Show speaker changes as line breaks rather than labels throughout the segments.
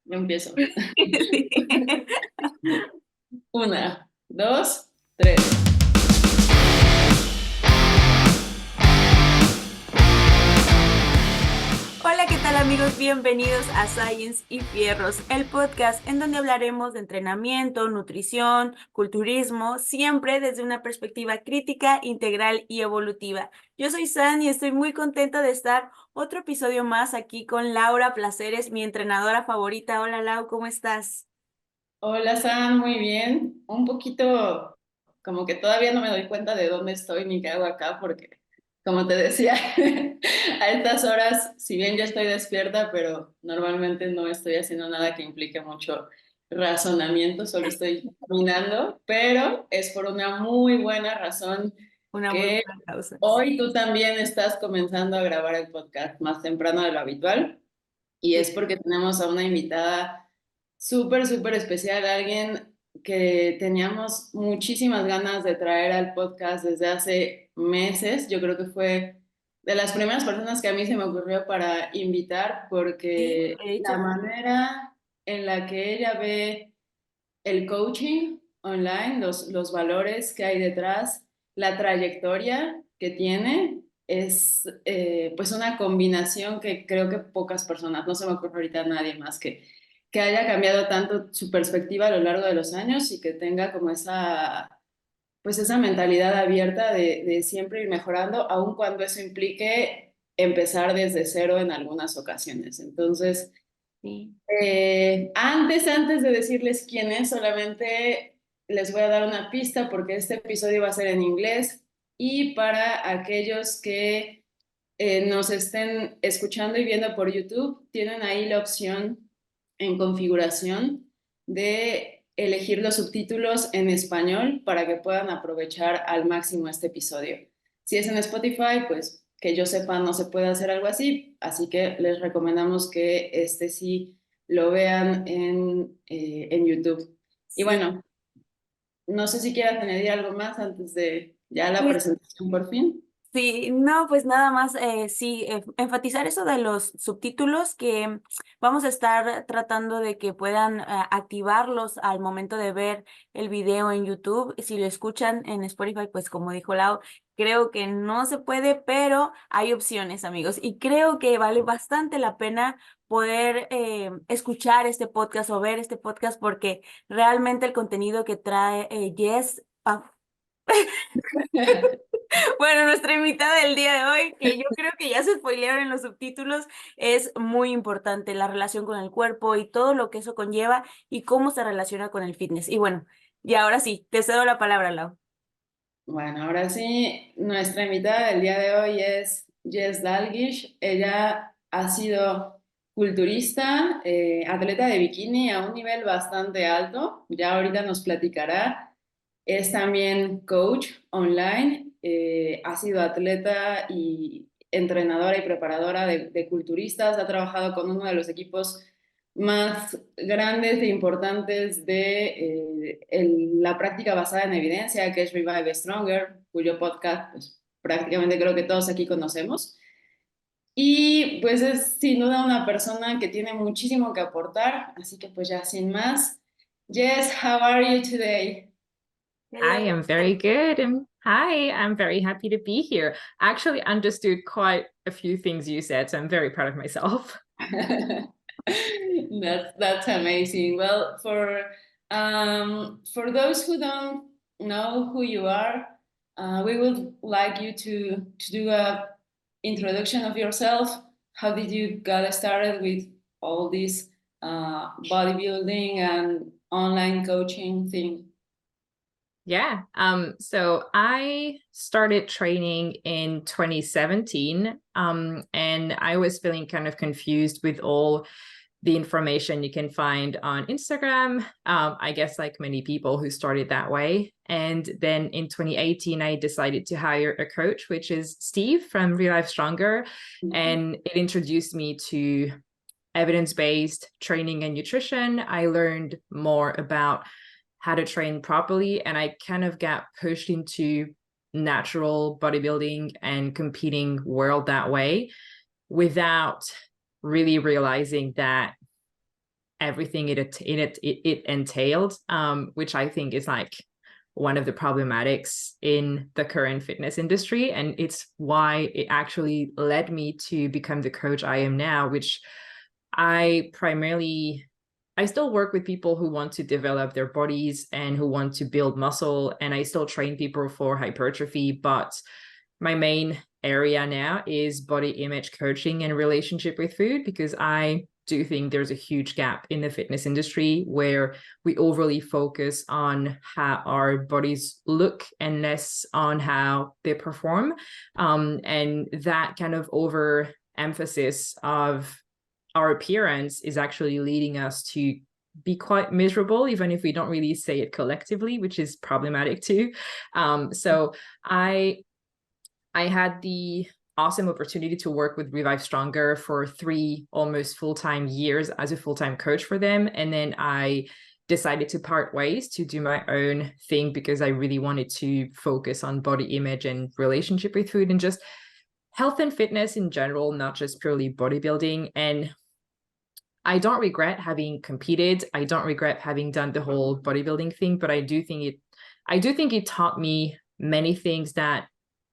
Yo empiezo.
Sí.
1, 2, 3.
Hola, ¿qué tal amigos? Bienvenidos a Science y Fierros, el podcast en donde hablaremos de entrenamiento, nutrición, culturismo, siempre desde una perspectiva crítica, integral y evolutiva. Yo soy San y estoy muy contenta de estar otro episodio más aquí con Laura Placeres, mi entrenadora favorita. Hola Lau, ¿cómo estás?
Hola, Sam, muy bien. Un poquito como que todavía no me doy cuenta de dónde estoy ni qué hago acá, porque, como te decía, a estas horas, si bien ya estoy despierta, pero normalmente no estoy haciendo nada que implique mucho razonamiento, solo estoy caminando, pero es por una muy buena razón
Una muy
que
buena causa.
hoy tú también estás comenzando a grabar el podcast más temprano de lo habitual. Y
Sí.
es porque tenemos a una invitada súper, súper especial, alguien que teníamos muchísimas ganas de traer al podcast desde hace meses. Yo creo que fue de las primeras personas que a mí se me ocurrió para invitar,
Sí,
porque
de hecho,
la manera en la que ella ve el coaching online, los valores que hay detrás, la trayectoria que tiene, es pues una combinación que creo que pocas personas, no se me ocurre ahorita a nadie más que haya cambiado tanto su perspectiva a lo largo de los años y que tenga como pues esa mentalidad abierta de siempre ir mejorando, aun cuando eso implique empezar desde cero en algunas ocasiones. Entonces,
sí.
antes de decirles quién es, solamente les voy a dar una pista porque este episodio va a ser en inglés y para aquellos que nos estén escuchando y viendo por YouTube, tienen ahí la opción en configuración de elegir los subtítulos en español para que puedan aprovechar al máximo este episodio. Si es en Spotify, pues que yo sepa no se puede hacer algo así que les recomendamos que este sí lo vean en YouTube. Y
Sí.
bueno, no sé si quieras añadir algo más antes de ya la
Pues
presentación por fin.
sí, no, pues nada más, sí, enfatizar eso de los subtítulos que vamos a estar tratando de que puedan activarlos al momento de ver el video en YouTube. Si lo escuchan en Spotify, pues como dijo Lau, creo que no se puede, pero hay opciones, amigos, y creo que vale bastante la pena poder escuchar este podcast o ver este podcast porque realmente el contenido que trae Jess. Bueno, nuestra invitada del día de hoy, que yo creo que ya se spoilearon en los subtítulos, es muy importante la relación con el cuerpo y todo lo que eso conlleva y cómo se relaciona con el fitness. Y bueno, y ahora sí, te cedo la palabra, Lau.
Bueno, ahora sí, nuestra invitada del día de hoy es Jess Dalglish. Ella ha sido culturista, atleta de bikini a un nivel bastante alto. Ya ahorita nos platicará. Es también coach online. Ha sido atleta y entrenadora y preparadora de culturistas. Ha trabajado con uno de los equipos más grandes e importantes de la práctica basada en evidencia, que es Revive Stronger, cuyo podcast pues, prácticamente creo que todos aquí conocemos. Y pues es sin duda una persona que tiene muchísimo que aportar, así que pues ya sin más. Jess, how are you today?
I
Hello.
am very good. And hi, I'm very happy to be here. I actually understood quite a few things you said, so I'm very proud of myself.
That's amazing. Well, for those who don't know who you are, we would like you to do a introduction of yourself. How did you get started with all this bodybuilding and online coaching thing?
Yeah. So I started training in 2017. And I was feeling kind of confused with all the information you can find on Instagram. I guess like many people who started that way. And then in 2018, I decided to hire a coach, which is Steve from Real Life Stronger. And it introduced me to evidence-based training and nutrition. I learned more about how to train properly, and I kind of got pushed into natural bodybuilding and competing world that way without really realizing that everything it entailed, which I think is like one of the problematics in the current fitness industry. And it's why it actually led me to become the coach I am now, which I still work with people who want to develop their bodies and who want to build muscle. And I still train people for hypertrophy, but my main area now is body image coaching and relationship with food, because I do think there's a huge gap in the fitness industry where we overly focus on how our bodies look and less on how they perform. And that kind of overemphasis of our appearance is actually leading us to be quite miserable, even if we don't really say it collectively, which is problematic too. So I had the awesome opportunity to work with Revive Stronger for 3 almost full-time years as a full-time coach for them. And then I decided to part ways to do my own thing, because I really wanted to focus on body image and relationship with food and just health and fitness in general, not just purely bodybuilding. And I don't regret having competed. I don't regret having done the whole bodybuilding thing, but I do think it taught me many things that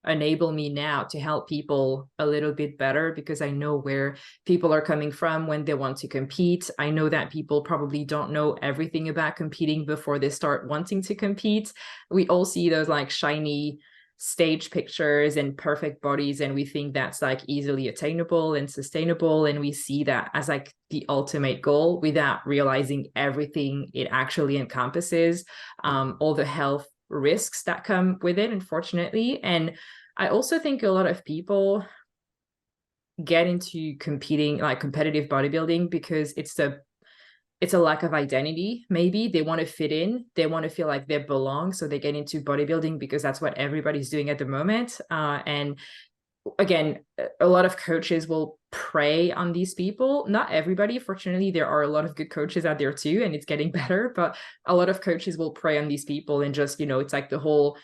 enable me now to help people a little bit better, because I know where people are coming from when they want to compete. I know that people probably don't know everything about competing before they start wanting to compete. We all see those like shiny stage pictures and perfect bodies, and we think that's like easily attainable and sustainable, and we see that as like the ultimate goal without realizing everything it actually encompasses, all the health risks that come with it, unfortunately. And I also think a lot of people get into competing, like competitive bodybuilding, because it's a lack of identity. Maybe they want to fit in, they want to feel like they belong, so they get into bodybuilding because that's what everybody's doing at the moment. And again, a lot of coaches will prey on these people. Not everybody, fortunately, there are a lot of good coaches out there too, and it's getting better, but a lot of coaches will prey on these people and just, it's like the whole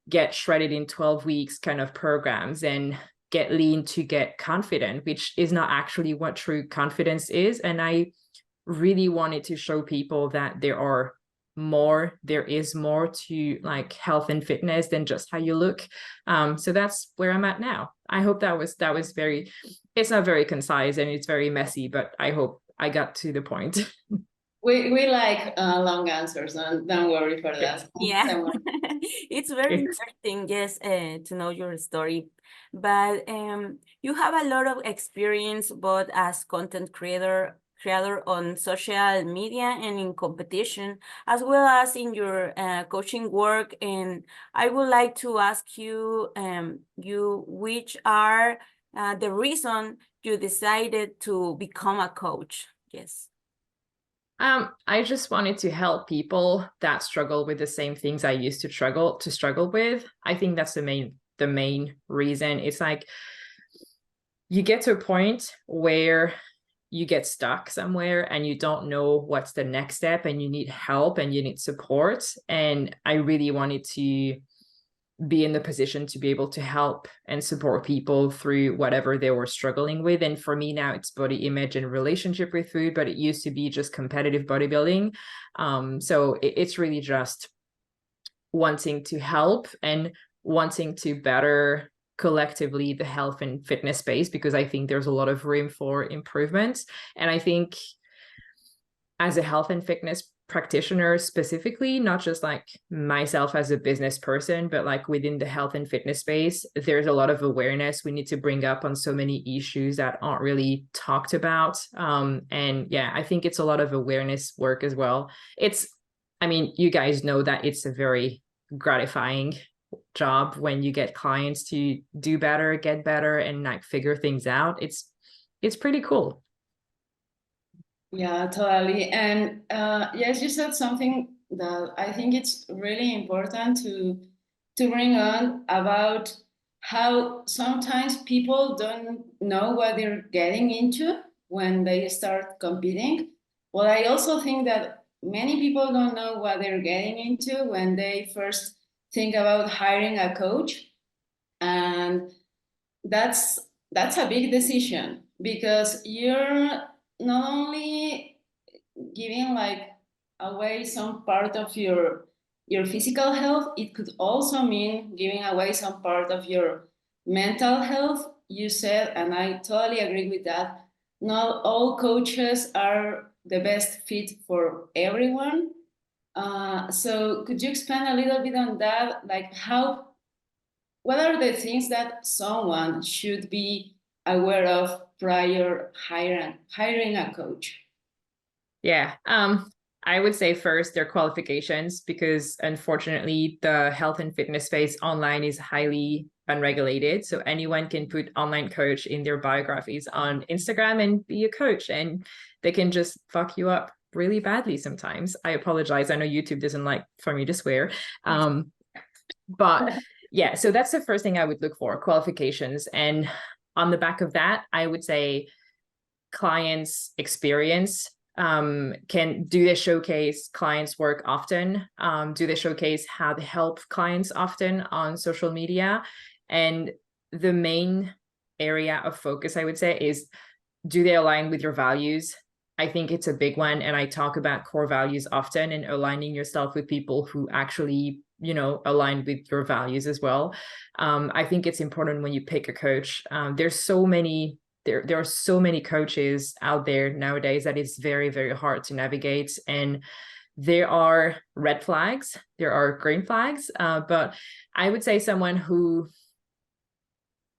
get shredded in 12 weeks kind of programs and get lean to get confident, which is not actually what true confidence is. And I really wanted to show people that there is more to like health and fitness than just how you look. So that's where I'm at now. I hope that was very, it's not very concise and it's very messy, but I hope I got to the point.
We like long answers, don't worry for that.
Yeah, it's very interesting, yes, to know your story. But you have a lot of experience both as content creator on social media and in competition, as well as in your coaching work. And I would like to ask you, which are the reason you decided to become a coach? Yes.
I just wanted to help people that struggle with the same things I used to struggle with. I think that's the main reason. It's like you get to a point where you get stuck somewhere and you don't know what's the next step, and you need help and you need support. And I really wanted to be in the position to be able to help and support people through whatever they were struggling with. And for me now, it's body image and relationship with food, but it used to be just competitive bodybuilding. So it's really just wanting to help and wanting to better collectively the health and fitness space, because I think there's a lot of room for improvement. And I think as a health and fitness practitioner specifically, not just like myself as a business person, but like within the health and fitness space, there's a lot of awareness we need to bring up on so many issues that aren't really talked about. And yeah, I think it's a lot of awareness work as well. You guys know that it's a very gratifying job when you get clients to do better, get better, and like figure things out. It's pretty cool.
Yeah, totally. And yes, you said something that I think it's really important to bring on about how sometimes people don't know what they're getting into when they start competing. Well, I also think that many people don't know what they're getting into when they first think about hiring a coach. And that's a big decision, because you're not only giving like away some part of your physical health. It could also mean giving away some part of your mental health. You said, and I totally agree with that, not all coaches are the best fit for everyone. So could you expand a little bit on that? Like what are the things that someone should be aware of prior hiring a coach?
Yeah. I would say first their qualifications, because unfortunately the health and fitness space online is highly unregulated. So anyone can put online coach in their biographies on Instagram and be a coach, and they can just fuck you up really badly sometimes. I apologize. I know YouTube doesn't like for me to swear. But yeah, so that's the first thing I would look for, qualifications. And on the back of that, I would say clients' experience. Do they showcase clients' work often? Do they showcase how they help clients often on social media? And the main area of focus, I would say, is, do they align with your values? I think it's a big one. And I talk about core values often, and aligning yourself with people who actually, align with your values as well. I think it's important when you pick a coach. There's so many there are so many coaches out there nowadays that it's very, very hard to navigate. And there are red flags, there are green flags, but I would say someone who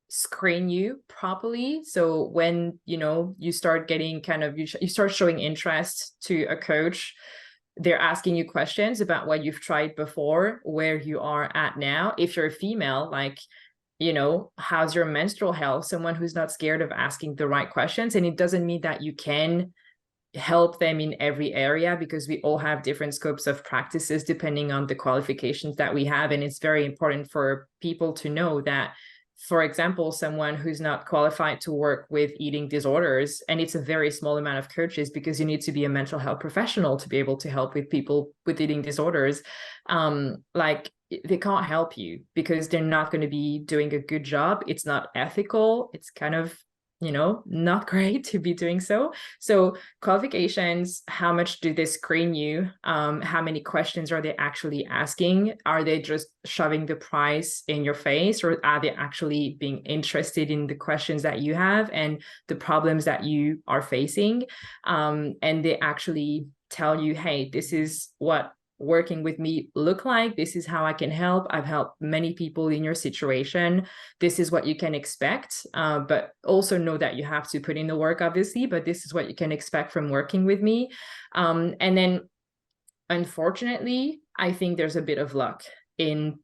screen you properly. So when, you start getting you start showing interest to a coach, they're asking you questions about what you've tried before, where you are at now. If you're a female, like, how's your menstrual health? Someone who's not scared of asking the right questions. And it doesn't mean that you can help them in every area, because we all have different scopes of practices depending on the qualifications that we have. And it's very important for people to know that, for example, someone who's not qualified to work with eating disorders, and it's a very small amount of coaches because you need to be a mental health professional to be able to help with people with eating disorders, they can't help you because they're not going to be doing a good job. It's not ethical. It's kind of, not great to be doing so. So qualifications, how much do they screen you? How many questions are they actually asking? Are they just shoving the price in your face, or are they actually being interested in the questions that you have and the problems that you are facing? And they actually tell you, hey, this is what working with me look like. This is how I can help. I've helped many people in your situation. This is what you can expect. But also know that you have to put in the work, obviously, but this is what you can expect from working with me. And then, unfortunately, I think there's a bit of luck in,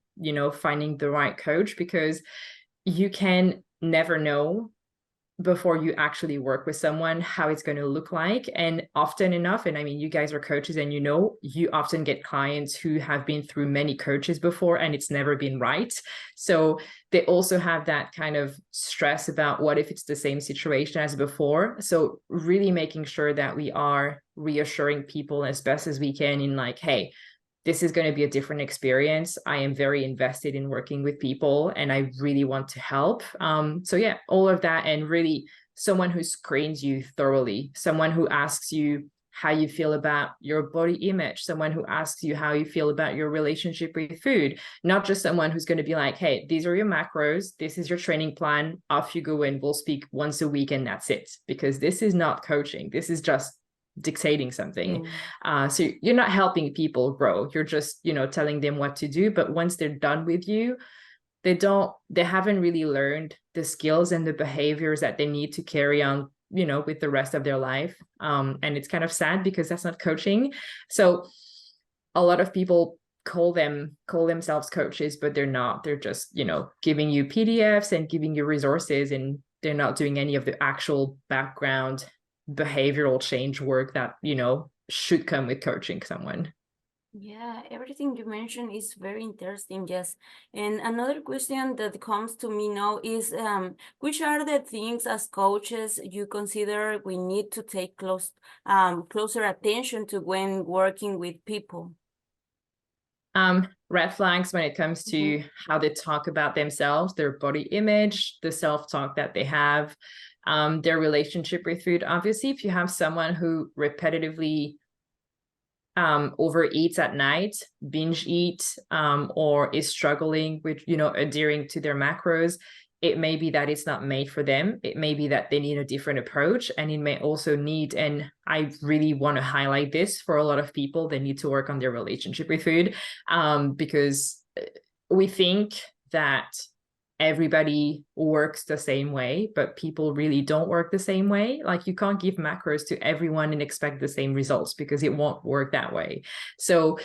finding the right coach, because you can never know before you actually work with someone how it's going to look like. And often enough, and I mean, you guys are coaches, and you often get clients who have been through many coaches before and it's never been right. So they also have that kind of stress about what if it's the same situation as before. So really making sure that we are reassuring people as best as we can in like, hey, this is going to be a different experience. I am very invested in working with people and I really want to help. So yeah, all of that. And really someone who screens you thoroughly, someone who asks you how you feel about your body image, someone who asks you how you feel about your relationship with food, not just someone who's going to be like, hey, these are your macros, this is your training plan, off you go, and we'll speak once a week and that's it. Because this is not coaching. This is just dictating something. So you're not helping people grow. You're just, telling them what to do. But once they're done with you, they haven't really learned the skills and the behaviors that they need to carry on, with the rest of their life. And it's kind of sad because that's not coaching. So a lot of people call themselves coaches, but they're not. They're just, giving you PDFs and giving you resources, and they're not doing any of the actual background behavioral change work that should come with coaching someone.
Yeah, everything you mentioned is very interesting, Jess. And another question that comes to me now is, which are the things as coaches you consider we need to take closer attention to when working with people?
Red flags when it comes to how they talk about themselves, their body image, the self-talk that they have, their relationship with food. Obviously, if you have someone who repetitively overeats at night, binge eat, or is struggling with, adhering to their macros, it may be that it's not made for them. It may be that they need a different approach, and it may also need, and I really want to highlight this for a lot of people, they need to work on their relationship with food, because we think that everybody works the same way, but people really don't work the same way. Like, you can't give macros to everyone and expect the same results, because it won't work that way. So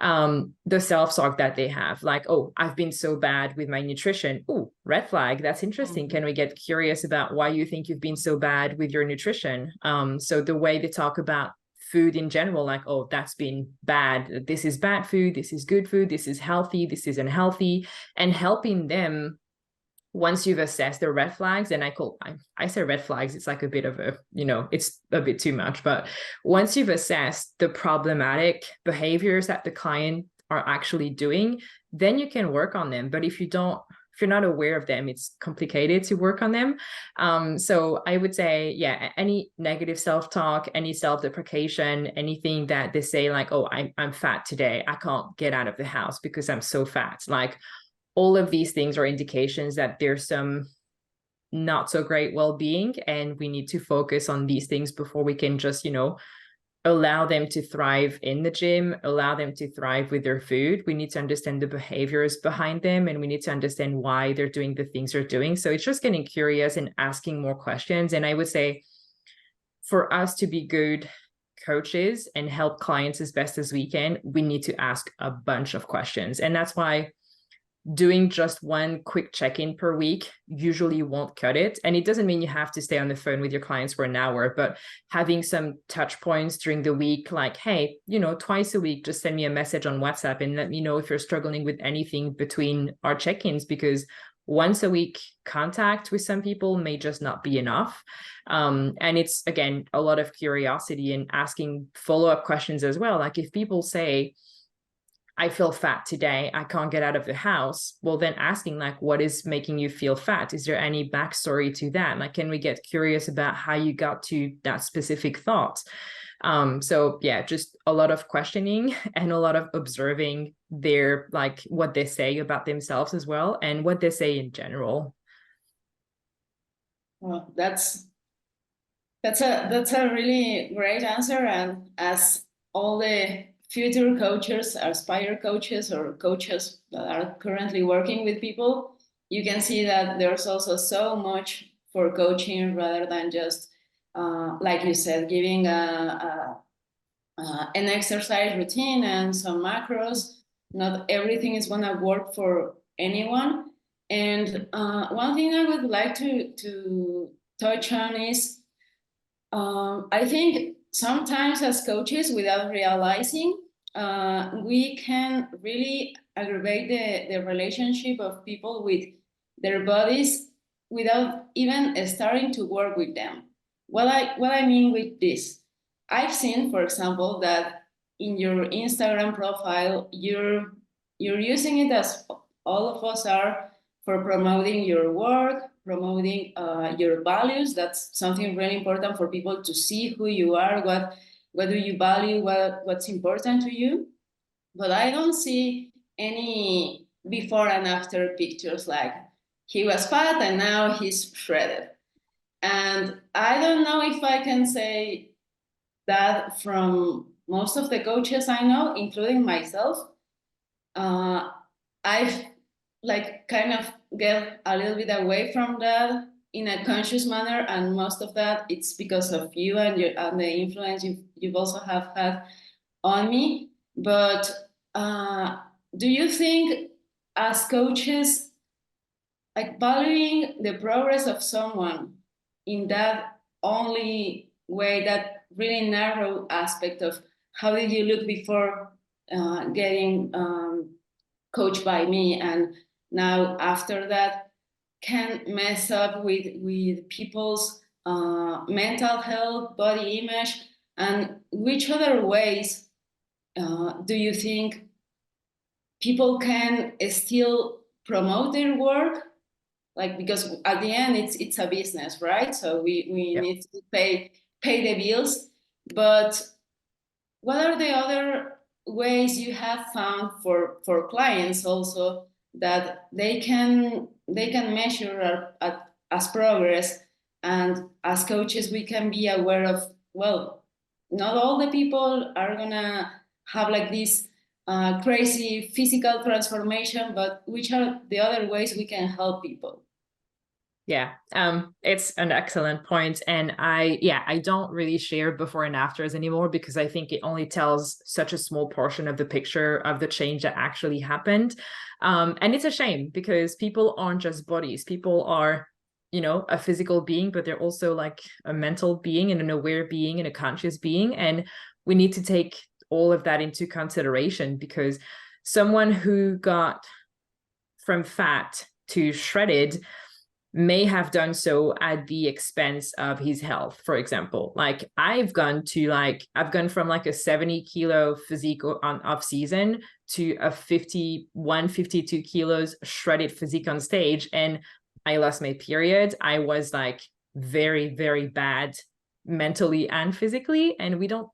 the self-talk that they have, like, oh, I've been so bad with my nutrition. Oh, red flag. That's interesting. Can we get curious about why you think you've been so bad with your nutrition? So the way they talk about food in general, like, oh, that's been bad. This is bad food. This is good food. This is healthy. This is unhealthy. And helping them, once you've assessed the red flags, and I say red flags, it's like a bit of a, it's a bit too much, but once you've assessed the problematic behaviors that the client are actually doing, then you can work on them. But if you're not aware of them, it's complicated to work on them. So I would say, yeah, any negative self-talk, any self-deprecation, anything that they say, like, oh, I'm fat today, I can't get out of the house because I'm so fat. Like, all of these things are indications that there's some not so great well-being, and we need to focus on these things before we can just, allow them to thrive in the gym, allow them to thrive with their food. We need to understand the behaviors behind them, and we need to understand why they're doing the things they're doing. So it's just getting curious and asking more questions. And I would say, for us to be good coaches and help clients as best as we can, we need to ask a bunch of questions. And that's why doing just one quick check-in per week usually won't cut it. And it doesn't mean you have to stay on the phone with your clients for an hour, but having some touch points during the week, like, hey, twice a week, just send me a message on WhatsApp and let me know if you're struggling with anything between our check-ins, because once a week contact with some people may just not be enough. And it's, again, a lot of curiosity and asking follow-up questions as well. Like, if people say, I feel fat today, I can't get out of the house, well, then asking, like, what is making you feel fat? Is there any backstory to that? Like, can we get curious about how you got to that specific thought? So yeah, just a lot of questioning and a lot of observing their, like, what they say about themselves as well, and what they say in general.
Well, that's a really great answer. And as all the future coaches, aspire coaches, or coaches that are currently working with people, you can see that there's also so much for coaching, rather than just, like you said, giving an exercise routine and some macros. Not everything is going to work for anyone. And one thing I would like to touch on is, I think sometimes as coaches, without realizing, we can really aggravate the relationship of people with their bodies without even starting to work with them. What I mean with this, I've seen, for example, that in your Instagram profile, you're using it, as all of us are, for promoting your work, promoting your values. That's something really important for people to see who you are, what do you value, what's important to you. But I don't see any before and after pictures, like he was fat and now he's shredded. And I don't know if I can say that from most of the coaches I know, including myself. I've like kind of get a little bit away from that in a conscious manner, and most of that it's because of you and the influence you've also have had on me. But do you think, as coaches, like, valuing the progress of someone in that only way, that really narrow aspect of how did you look before getting coached by me, and now after that, can mess up with people's mental health, body image? And which other ways do you think people can still promote their work? Like, because at the end it's a business, right? So we
Yep.
need to pay the bills, but what are the other ways you have found for clients also that they can measure as progress, and as coaches we can be aware of, well, not all the people are gonna have like this crazy physical transformation, but which are the other ways we can help people?
Yeah, it's an excellent point. And I don't really share before and afters anymore because I think it only tells such a small portion of the picture of the change that actually happened. And it's a shame because people aren't just bodies. People are, a physical being, but they're also like a mental being and an aware being and a conscious being. And we need to take all of that into consideration, because someone who got from fat to shredded may have done so at the expense of his health. For example, like I've gone from like a 70 kilo physique on off season to a 51, 52 kilos shredded physique on stage. And I lost my period. I was like very, very bad mentally and physically. And we don't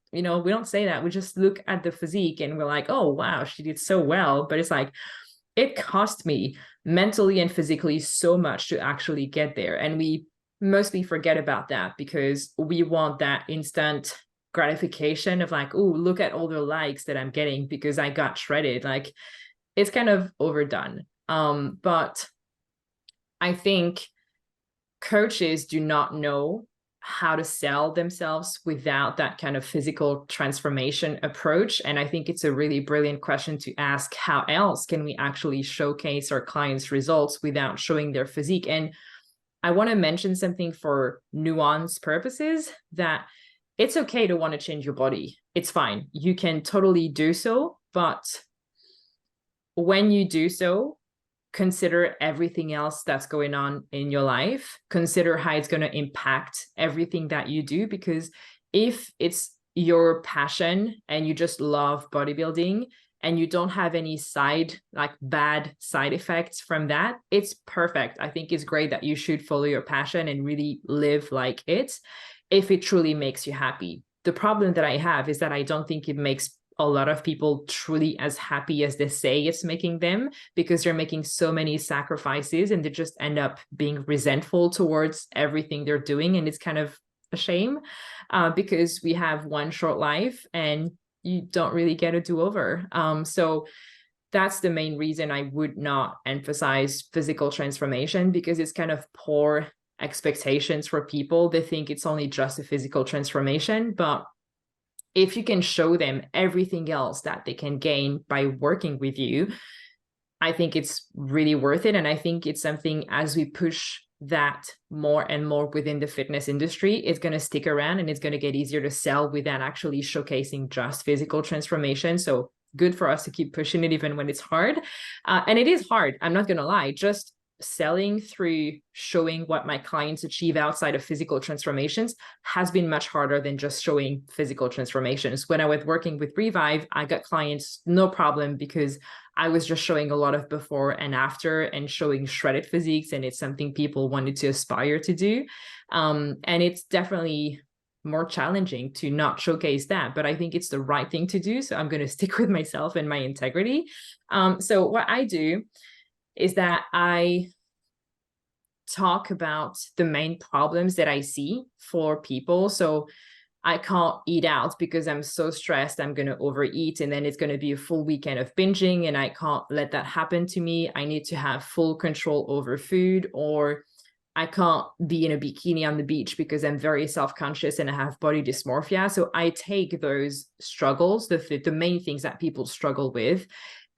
say that. We just look at the physique and we're like, oh, wow, she did so well. But it's like, it cost me mentally and physically so much to actually get there. And we mostly forget about that because we want that instant gratification of like, oh, look at all the likes that I'm getting because I got shredded. Like, it's kind of overdone. But I think coaches do not know how to sell themselves without that kind of physical transformation approach. And I think it's a really brilliant question to ask, how else can we actually showcase our clients' results without showing their physique? And I want to mention something for nuance purposes, that it's okay to want to change your body. It's fine. You can totally do so. But when you do so, consider everything else that's going on in your life. Consider how it's going to impact everything that you do. Because if it's your passion and you just love bodybuilding and you don't have any bad side effects from that, it's perfect. I think it's great that you should follow your passion and really live like it if it truly makes you happy. The problem that I have is that I don't think it makes a lot of people truly as happy as they say it's making them, because they're making so many sacrifices and they just end up being resentful towards everything they're doing. And it's kind of a shame because we have one short life and you don't really get a do-over. So that's the main reason I would not emphasize physical transformation, because it's kind of poor expectations for people. They think it's only just a physical transformation, but if you can show them everything else that they can gain by working with you, I think it's really worth it. And I think it's something, as we push that more and more within the fitness industry, it's going to stick around and it's going to get easier to sell without actually showcasing just physical transformation. So good for us to keep pushing it even when it's hard. And it is hard. I'm not going to lie. Just selling through showing what my clients achieve outside of physical transformations has been much harder than just showing physical transformations. When I was working with Revive, I got clients no problem because I was just showing a lot of before and after and showing shredded physiques, and it's something people wanted to aspire to do. And it's definitely more challenging to not showcase that, but I think it's the right thing to do. So I'm going to stick with myself and my integrity. So what I do is that I talk about the main problems that I see for people. So I can't eat out because I'm so stressed, I'm going to overeat, and then it's going to be a full weekend of binging, and I can't let that happen to me. I need to have full control over food, or I can't be in a bikini on the beach because I'm very self-conscious and I have body dysmorphia. So I take those struggles, the main things that people struggle with,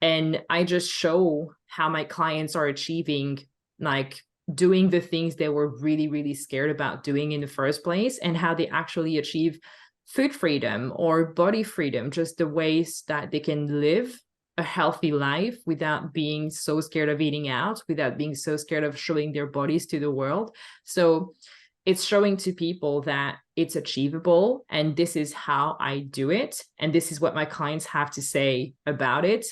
and I just show how my clients are achieving, like doing the things they were really, really scared about doing in the first place, and how they actually achieve food freedom or body freedom, just the ways that they can live a healthy life without being so scared of eating out, without being so scared of showing their bodies to the world. So it's showing to people that it's achievable, and this is how I do it, and this is what my clients have to say about it.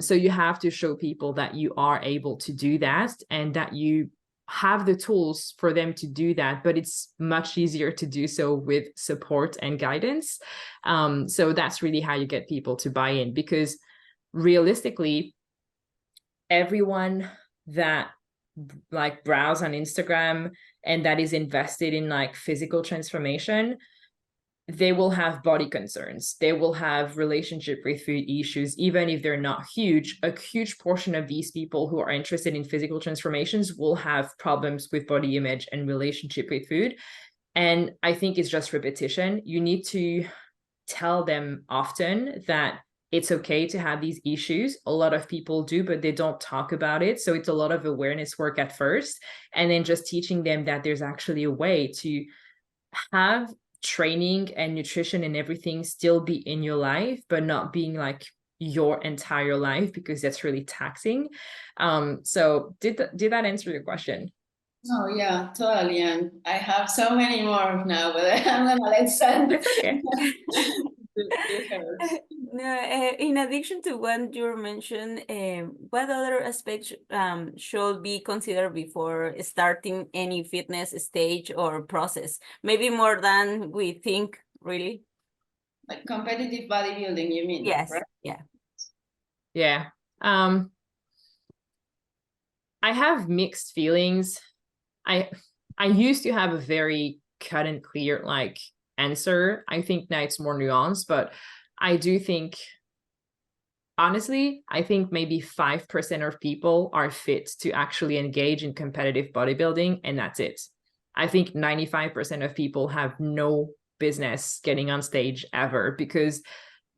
So you have to show people that you are able to do that, and that you have the tools for them to do that, but it's much easier to do so with support and guidance. So that's really how you get people to buy in, because realistically, everyone that like browse on Instagram and that is invested in like physical transformation, they will have body concerns. They will have relationship with food issues, even if they're not huge. A huge portion of these people who are interested in physical transformations will have problems with body image and relationship with food. And I think it's just repetition. You need to tell them often that it's okay to have these issues. A lot of people do, but they don't talk about it. So it's a lot of awareness work at first, and then just teaching them that there's actually a way to have training and nutrition and everything still be in your life, but not being like your entire life, because that's really taxing. So did that answer your question?
Oh yeah, totally. And I have so many more now, but I'm gonna let Sandra.
It's okay.
No, in addition to what you mentioned, what other aspects should be considered before starting any fitness stage or process? Maybe more than we think, really.
Like competitive bodybuilding, you mean?
Yes.
Right?
Yeah.
Yeah. I have mixed feelings. I used to have a very cut and clear like answer. I think now it's more nuanced, but I do think, honestly, I think maybe 5% of people are fit to actually engage in competitive bodybuilding, and that's it. I think 95% of people have no business getting on stage ever, because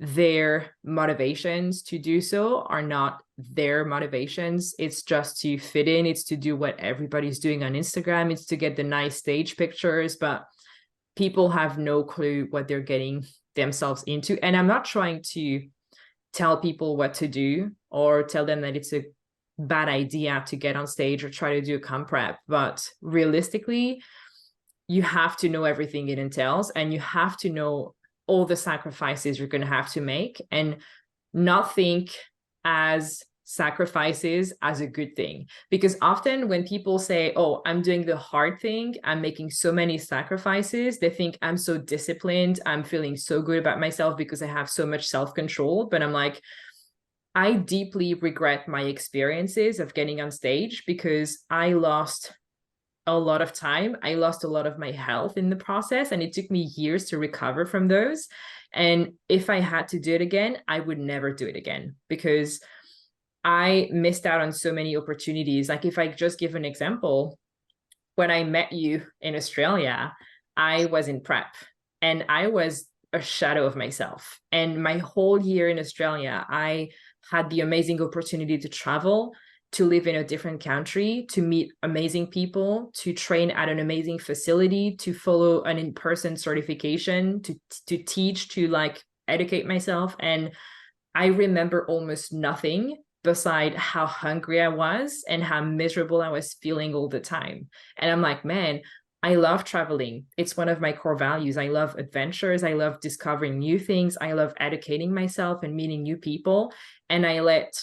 their motivations to do so are not their motivations. It's just to fit in. It's to do what everybody's doing on Instagram. It's to get the nice stage pictures, but people have no clue what they're getting themselves into. And I'm not trying to tell people what to do or tell them that it's a bad idea to get on stage or try to do a comp prep, but realistically, you have to know everything it entails, and you have to know all the sacrifices you're going to have to make, and not think as sacrifices as a good thing. Because often when people say, oh, I'm doing the hard thing, I'm making so many sacrifices, they think I'm so disciplined, I'm feeling so good about myself because I have so much self-control. But I'm like, I deeply regret my experiences of getting on stage, because I lost a lot of time. I lost a lot of my health in the process, and it took me years to recover from those. And if I had to do it again, I would never do it again, because I missed out on so many opportunities. Like if I just give an example, when I met you in Australia, I was in prep and I was a shadow of myself. And my whole year in Australia, I had the amazing opportunity to travel, to live in a different country, to meet amazing people, to train at an amazing facility, to follow an in-person certification, to teach, to like educate myself. And I remember almost nothing beside how hungry I was and how miserable I was feeling all the time. And I'm like, man, I love traveling. It's one of my core values. I love adventures. I love discovering new things. I love educating myself and meeting new people. And I let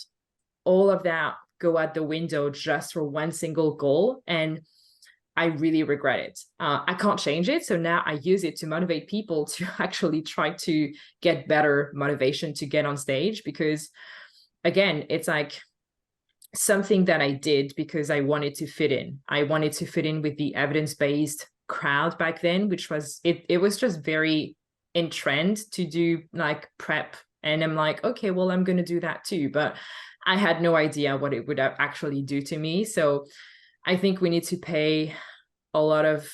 all of that go out the window just for one single goal. And I really regret it. I can't change it. So now I use it to motivate people to actually try to get better motivation to get on stage, because again, it's like something that I did because I wanted to fit in. I wanted to fit in with the evidence-based crowd back then, which was, it was just very in trend to do like prep. And I'm like, okay, well, I'm going to do that too. But I had no idea what it would actually do to me. So I think we need to pay a lot of,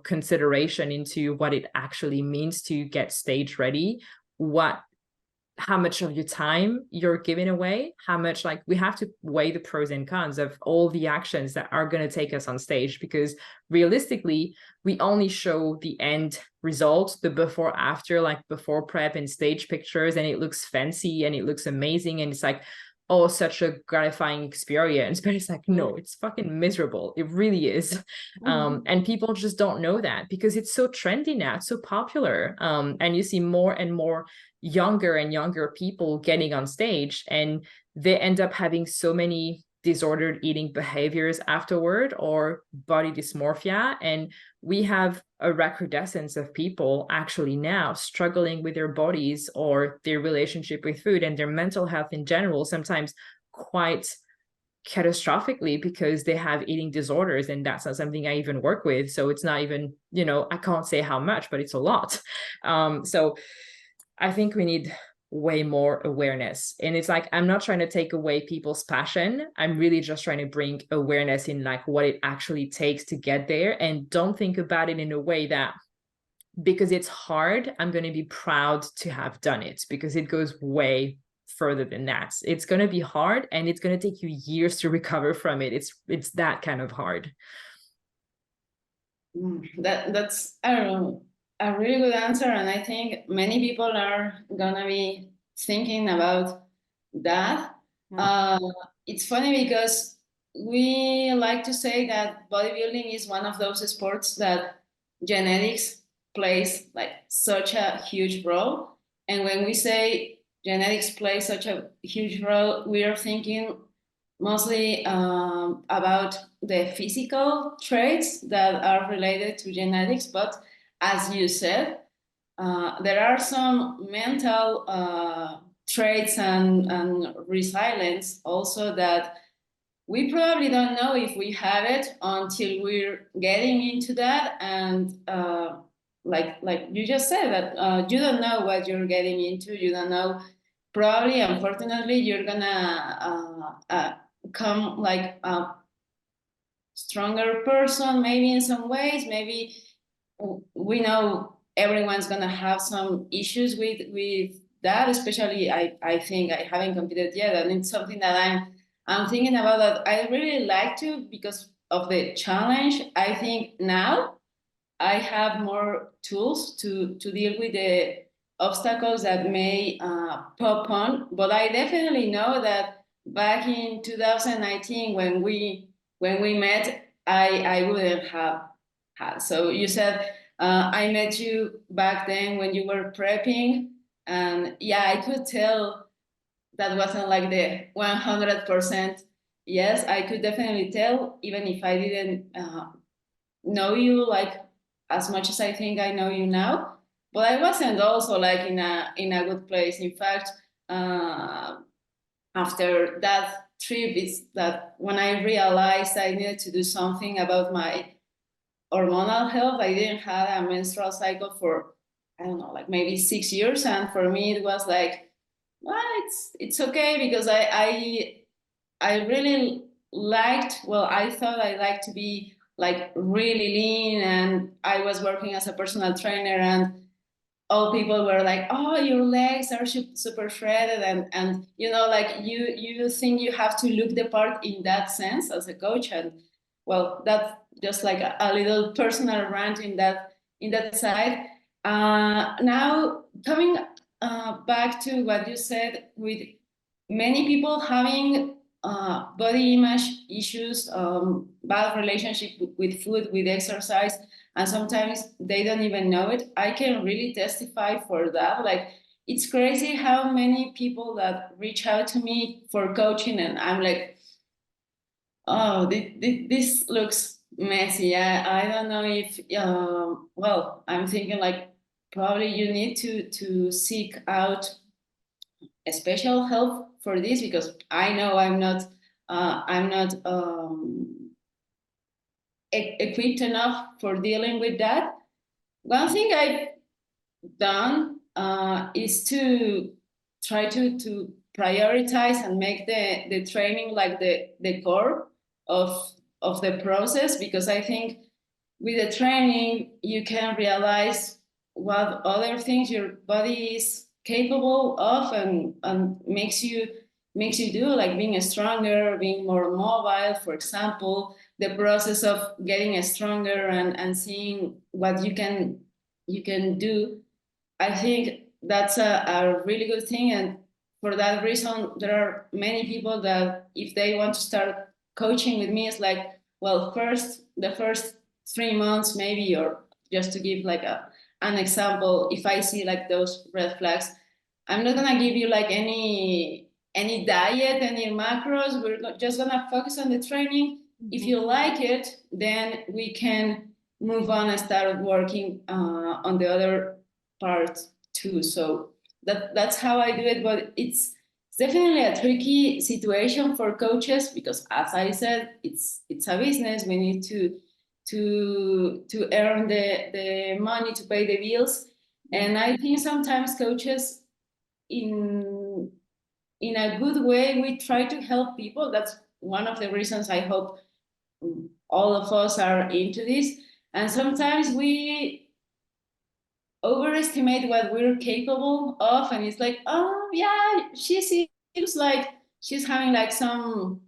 consideration into what it actually means to get stage ready, how much of your time you're giving away, how much, like, we have to weigh the pros and cons of all the actions that are going to take us on stage, because realistically, we only show the end result, the before after, like before prep and stage pictures, and it looks fancy and it looks amazing. And it's like, oh, such a gratifying experience, but it's like, no, it's fucking miserable. It really is. And people just don't know that because it's so trendy now, it's so popular. And you see more and more younger and younger people getting on stage, and they end up having so many disordered eating behaviors afterward or body dysmorphia. And we have a recrudescence of people actually now struggling with their bodies or their relationship with food and their mental health in general, sometimes quite catastrophically, because they have eating disorders, and that's not something I even work with. So it's not even, you know, I can't say how much, but it's a lot. So I think we need way more awareness. And it's like, I'm not trying to take away people's passion. I'm really just trying to bring awareness in like what it actually takes to get there. And don't think about it in a way that because it's hard, I'm going to be proud to have done it, because it goes way further than that. It's going to be hard, and it's going to take you years to recover from it. It's that kind of hard.
That's, I don't know, a really good answer, and I think many people are gonna be thinking about that. It's funny because we like to say that bodybuilding is one of those sports that genetics plays like such a huge role, and when we say genetics play such a huge role, we are thinking mostly about the physical traits that are related to genetics. But as you said, there are some mental traits and resilience also that we probably don't know if we have it until we're getting into that. And like you just said, that you don't know what you're getting into. You don't know. Probably, unfortunately, you're gonna become like a stronger person, maybe in some ways. Maybe we know everyone's gonna have some issues with that. Especially, I think I haven't competed yet, and it's something that I'm thinking about. That I really like to, because of the challenge. I think now I have more tools to deal with the obstacles that may pop on. But I definitely know that back in 2019, when we met, I wouldn't have had. So you said I met you back then when you were prepping, and yeah, I could tell that wasn't like the 100%. Yes, I could definitely tell, even if I didn't know you like as much as I think I know you now. But I wasn't also like in a good place. In fact, after that trip, is that when I realized I needed to do something about my hormonal health. I didn't have a menstrual cycle for, I don't know, like maybe 6 years, and for me it was like, well, it's okay, because I really liked, well, I thought I liked to be like really lean, and I was working as a personal trainer, and all people were like, oh, your legs are super shredded, and you know, like you think you have to look the part in that sense as a coach. And well, that's just like a little personal rant in that side. Now coming back to what you said, with many people having body image issues, bad relationship with food, with exercise, and sometimes they don't even know it. I can really testify for that. Like, it's crazy how many people that reach out to me for coaching, and I'm like, oh, this looks messy. I don't know if, well, I'm thinking like probably you need to seek out a special help for this, because I know I'm not equipped enough for dealing with that. One thing I've done is to try to prioritize and make the training like the core of the process, because I think with the training you can realize what other things your body is capable of, and makes you do, like being stronger, being more mobile, for example, the process of getting stronger and seeing what you can do. I think that's a really good thing. And for that reason, there are many people that if they want to start coaching with me, it's like, well, the first 3 months maybe, or just to give like an example, if I see like those red flags, I'm not gonna give you like any any diet, any macros. We're just gonna focus on the training. If you like it, then we can move on and start working on the other parts too. So that's how I do it, but it's definitely a tricky situation for coaches because, as I said, it's a business. We need to earn the money to pay the bills, and I think sometimes coaches, in a good way, we try to help people. That's one of the reasons I hope all of us are into this. And sometimes we overestimate what we're capable of, and it's like, oh yeah, she seems like she's having like some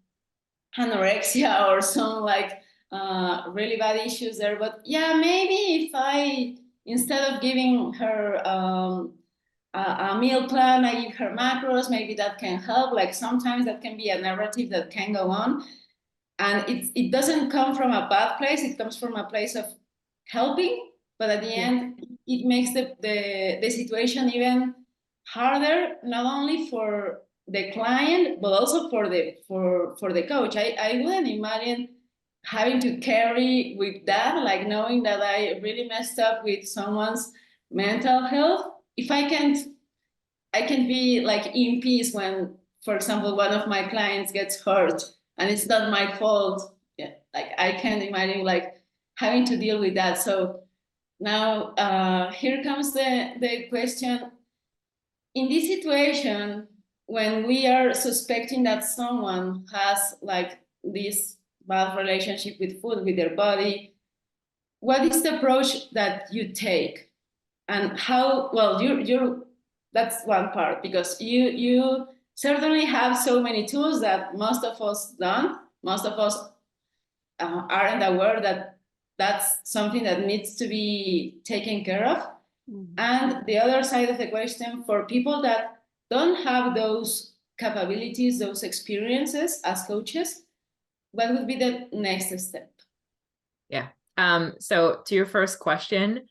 anorexia or some like really bad issues there, but yeah, maybe if I, instead of giving her a meal plan, I give her macros, maybe that can help. Like sometimes that can be a narrative that can go on, and it doesn't come from a bad place, it comes from a place of helping, but at the end it makes the situation even harder, not only for the client but also for the coach. I wouldn't imagine having to carry with that, like knowing that I really messed up with someone's mental health. If I can be like in peace when, for example, one of my clients gets hurt and it's not my fault. Yeah, like I can't imagine like having to deal with that. So now here comes the question. In this situation, when we are suspecting that someone has like this bad relationship with food, with their body, what is the approach that you take? And how, well, you're that's one part, because you certainly have so many tools that most of us don't. Most of us aren't aware that that's something that needs to be taken care of. And the other side of the question, for people that don't have those capabilities, those experiences as coaches, what would be the next step?
Yeah. So to your first question,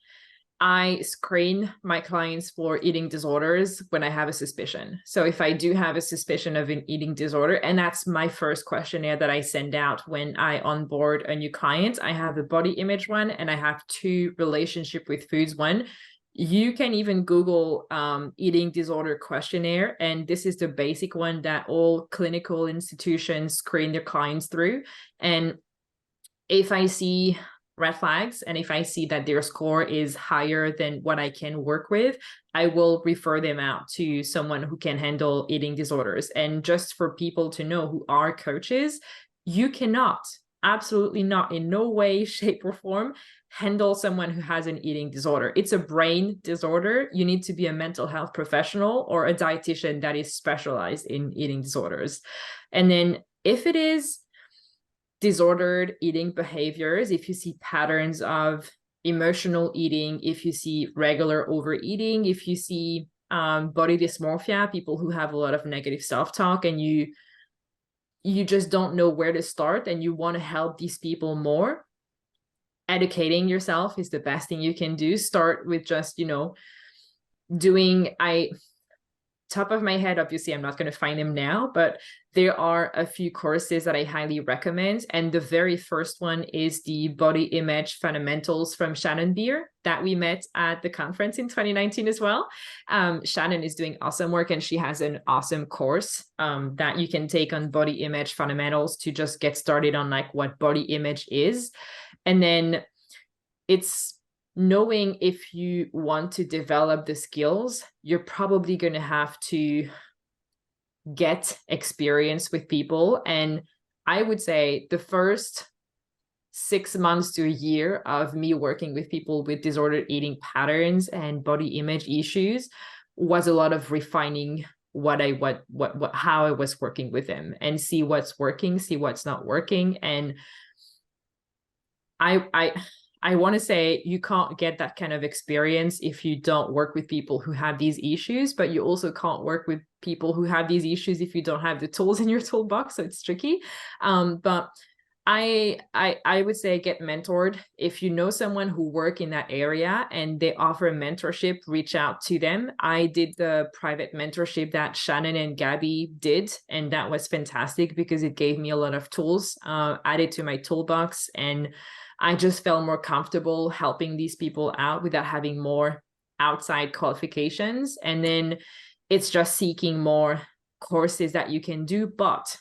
I screen my clients for eating disorders when I have a suspicion. So if I do have a suspicion of an eating disorder, and that's my first questionnaire that I send out when I onboard a new client, I have a body image one and I have 2 relationship with foods one. You can even Google eating disorder questionnaire, and this is the basic one that all clinical institutions screen their clients through. And if I see red flags, and if I see that their score is higher than what I can work with, I will refer them out to someone who can handle eating disorders. And just for people to know who are coaches, you cannot, absolutely not, in no way, shape, or form, handle someone who has an eating disorder. It's a brain disorder. You need to be a mental health professional or a dietitian that is specialized in eating disorders. And then if it is disordered eating behaviors, if you see patterns of emotional eating, if you see regular overeating, if you see body dysmorphia, people who have a lot of negative self-talk, and you just don't know where to start and you want to help these people more, educating yourself is the best thing you can do. Start with just, doing, top of my head, obviously I'm not going to find them now, but there are a few courses that I highly recommend. And the very first one is the Body Image Fundamentals from Shannon Beer that we met at the conference in 2019 as well. Shannon is doing awesome work, and she has an awesome course that you can take on body image fundamentals to just get started on like what body image is. And then it's knowing if you want to develop the skills, you're probably going to have to get experience with people. And I would say the first 6 months to a year of me working with people with disordered eating patterns and body image issues was a lot of refining how I was working with them, and see what's working, see what's not working. And I want to say you can't get that kind of experience if you don't work with people who have these issues, but you also can't work with people who have these issues if you don't have the tools in your toolbox. So it's tricky. But I would say get mentored. If you know someone who work in that area and they offer mentorship, reach out to them. I did the private mentorship that Shannon and Gabby did, and that was fantastic because it gave me a lot of tools added to my toolbox, and I just felt more comfortable helping these people out without having more outside qualifications. And then it's just seeking more courses that you can do, but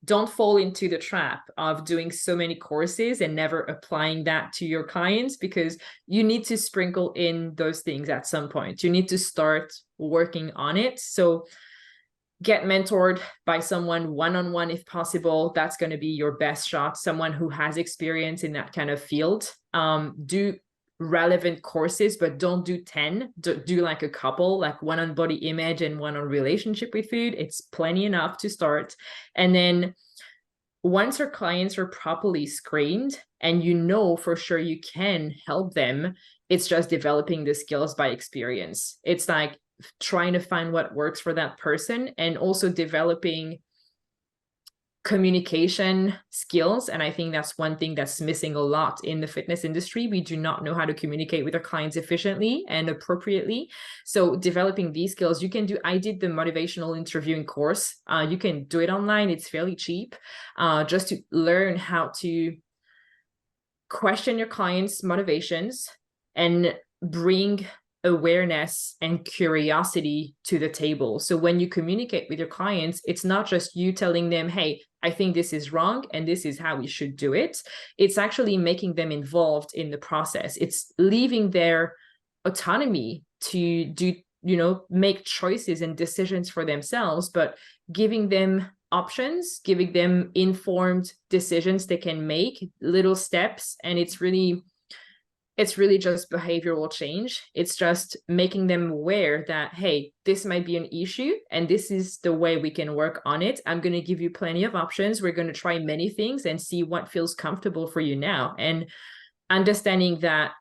don't fall into the trap of doing so many courses and never applying that to your clients, because you need to sprinkle in those things at some point. You need to start working on it. So get mentored by someone one-on-one if possible. That's going to be your best shot. Someone who has experience in that kind of field. Do relevant courses, but don't do 10. Do like a couple, like one on body image and one on relationship with food. It's plenty enough to start. And then once your clients are properly screened and you know for sure you can help them, it's just developing the skills by experience. It's like trying to find what works for that person, and also developing communication skills. And I think that's one thing that's missing a lot in the fitness industry. We do not know how to communicate with our clients efficiently and appropriately. So developing these skills, you can do. I did the motivational interviewing course. You can do it online. It's fairly cheap, just to learn how to question your clients' motivations and bring awareness and curiosity to the table. So when you communicate with your clients, it's not just you telling them, hey, I think this is wrong and this is how we should do it. It's actually making them involved in the process. It's leaving their autonomy to do, make choices and decisions for themselves, but giving them options, giving them informed decisions they can make, little steps. And it's really just behavioral change. It's just making them aware that, hey, this might be an issue and this is the way we can work on it. I'm going to give you plenty of options. We're going to try many things and see what feels comfortable for you now. And understanding that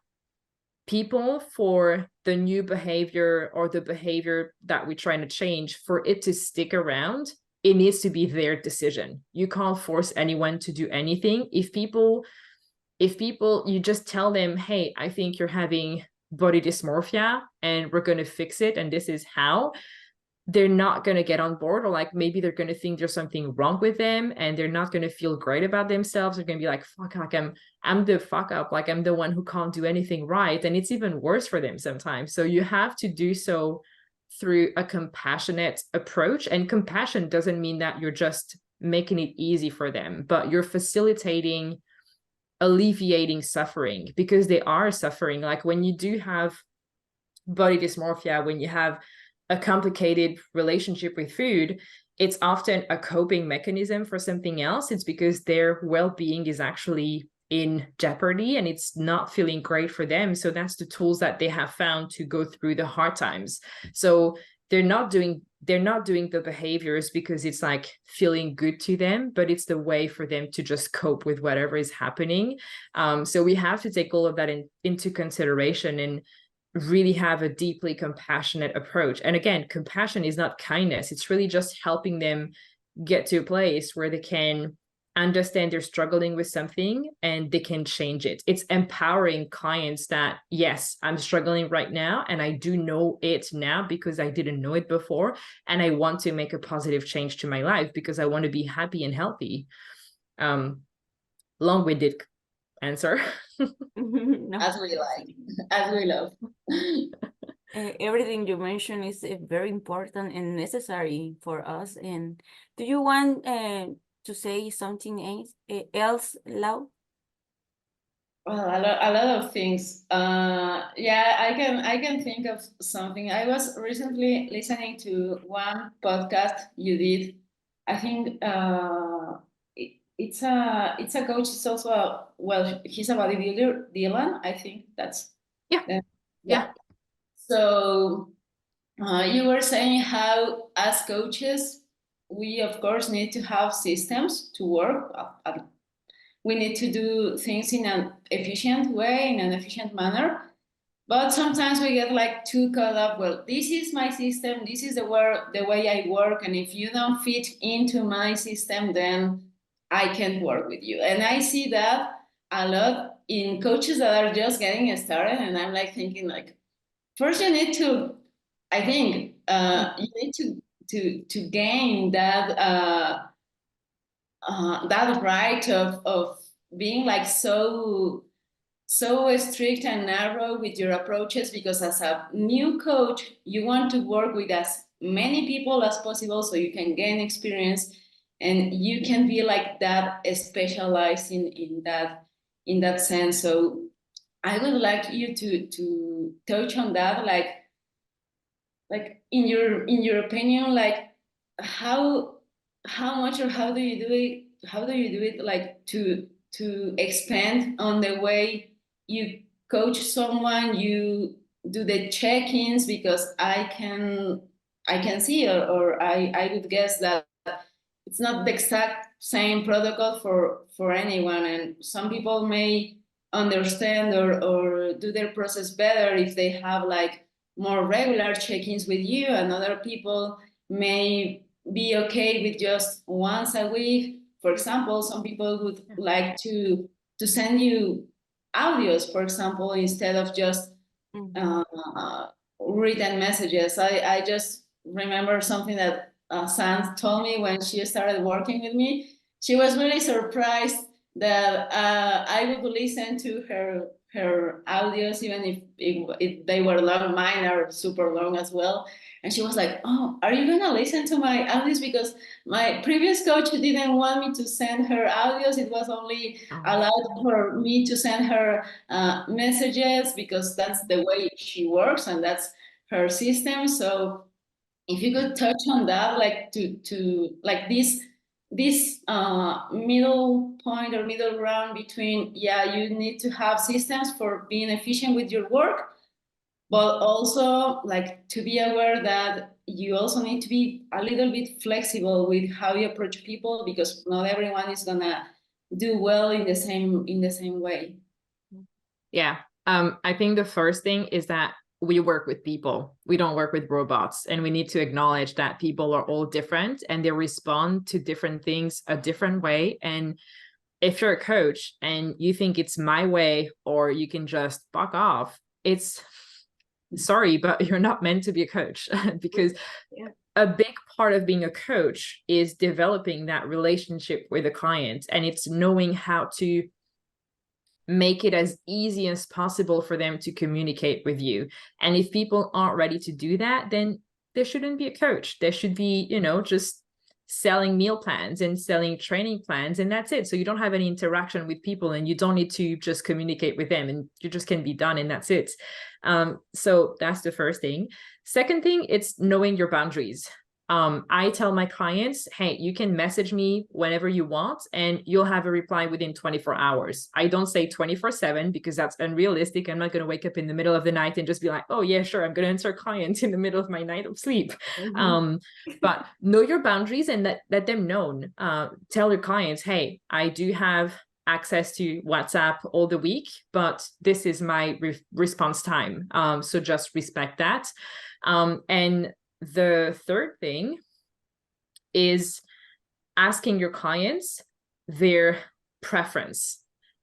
people, for the new behavior or the behavior that we're trying to change, for it to stick around, it needs to be their decision. You can't force anyone to do anything. If people, you just tell them, hey, I think you're having body dysmorphia and we're going to fix it, and this is how, they're not going to get on board, or like maybe they're going to think there's something wrong with them and they're not going to feel great about themselves. They're going to be like, fuck, like I'm the fuck up, like I'm the one who can't do anything right. And it's even worse for them sometimes. So you have to do so through a compassionate approach. And compassion doesn't mean that you're just making it easy for them, but you're facilitating alleviating suffering, because they are suffering. Like when you do have body dysmorphia, when you have a complicated relationship with food, it's often a coping mechanism for something else. It's because their well-being is actually in jeopardy and it's not feeling great for them. So that's the tools that they have found to go through the hard times. So they're not doing the behaviors because it's like feeling good to them, but it's the way for them to just cope with whatever is happening. So we have to take all of that into consideration and really have a deeply compassionate approach. And again, compassion is not kindness. It's really just helping them get to a place where they can understand they're struggling with something and they can change it. It's empowering clients that, yes, I'm struggling right now and I do know it now because I didn't know it before, and I want to make a positive change to my life because I want to be happy and healthy. Long-winded answer.
No.
As we like, as we love.
Everything you mentioned is very important and necessary for us. And do you want to say something else, Lau?
Well, a lot of things. Yeah, I can think of something. I was recently listening to one podcast you did. I think it's a coach. It's also he's a bodybuilder, Dylan. I think that's
Yeah.
So you were saying how as coaches we of course need to have systems to work. We need to do things in an efficient way, in an efficient manner. But sometimes we get like too caught up. Well, this is my system. This is the way I work. And if you don't fit into my system, then I can't work with you. And I see that a lot in coaches that are just getting started. And I'm like thinking like, first you need to, I think, you need to gain that right of being like so strict and narrow with your approaches, because as a new coach you want to work with as many people as possible so you can gain experience and you can be like that specialized in that sense. So I would like you to touch on that, like in your opinion, like how much or how do you do it, like to expand on the way you coach someone, you do the check-ins, because I can see, or I would guess that it's not the exact same protocol for anyone, and some people may understand or do their process better if they have like more regular check-ins with you, and other people may be okay with just once a week. For example, some people would like to send you audios, for example, instead of just written messages. I just remember something that Sam told me when she started working with me. She was really surprised that I would listen to her audios, even if they were long. Mine are super long as well. And she was like, "Oh, are you gonna listen to my audios? Because my previous coach didn't want me to send her audios. It was only allowed for me to send her messages, because that's the way she works and that's her system." So if you could touch on that, like to like this middle point or middle ground between, yeah, you need to have systems for being efficient with your work, but also like to be aware that you also need to be a little bit flexible with how you approach people, because not everyone is gonna do well in the same way.
Yeah. I think the first thing is that we work with people. We don't work with robots. And we need to acknowledge that people are all different and they respond to different things a different way. And if you're a coach and you think it's my way or you can just fuck off, it's sorry, but you're not meant to be a coach. Because a big part of being a coach is developing that relationship with a client, and it's knowing how to make it as easy as possible for them to communicate with you. And if people aren't ready to do that, then there shouldn't be a coach. There should be, just selling meal plans and selling training plans, and that's it. So you don't have any interaction with people, and you don't need to just communicate with them, and you just can be done, and that's it. So that's the first thing. Second thing, it's knowing your boundaries. I tell my clients, hey, you can message me whenever you want and you'll have a reply within 24 hours. I don't say 24/7 because that's unrealistic. I'm not going to wake up in the middle of the night and just be like, oh yeah, sure, I'm going to answer clients in the middle of my night of sleep. But know your boundaries and let them known. Tell your clients, hey, I do have access to WhatsApp all the week, but this is my response time. So just respect that. And the third thing is asking your clients their preference.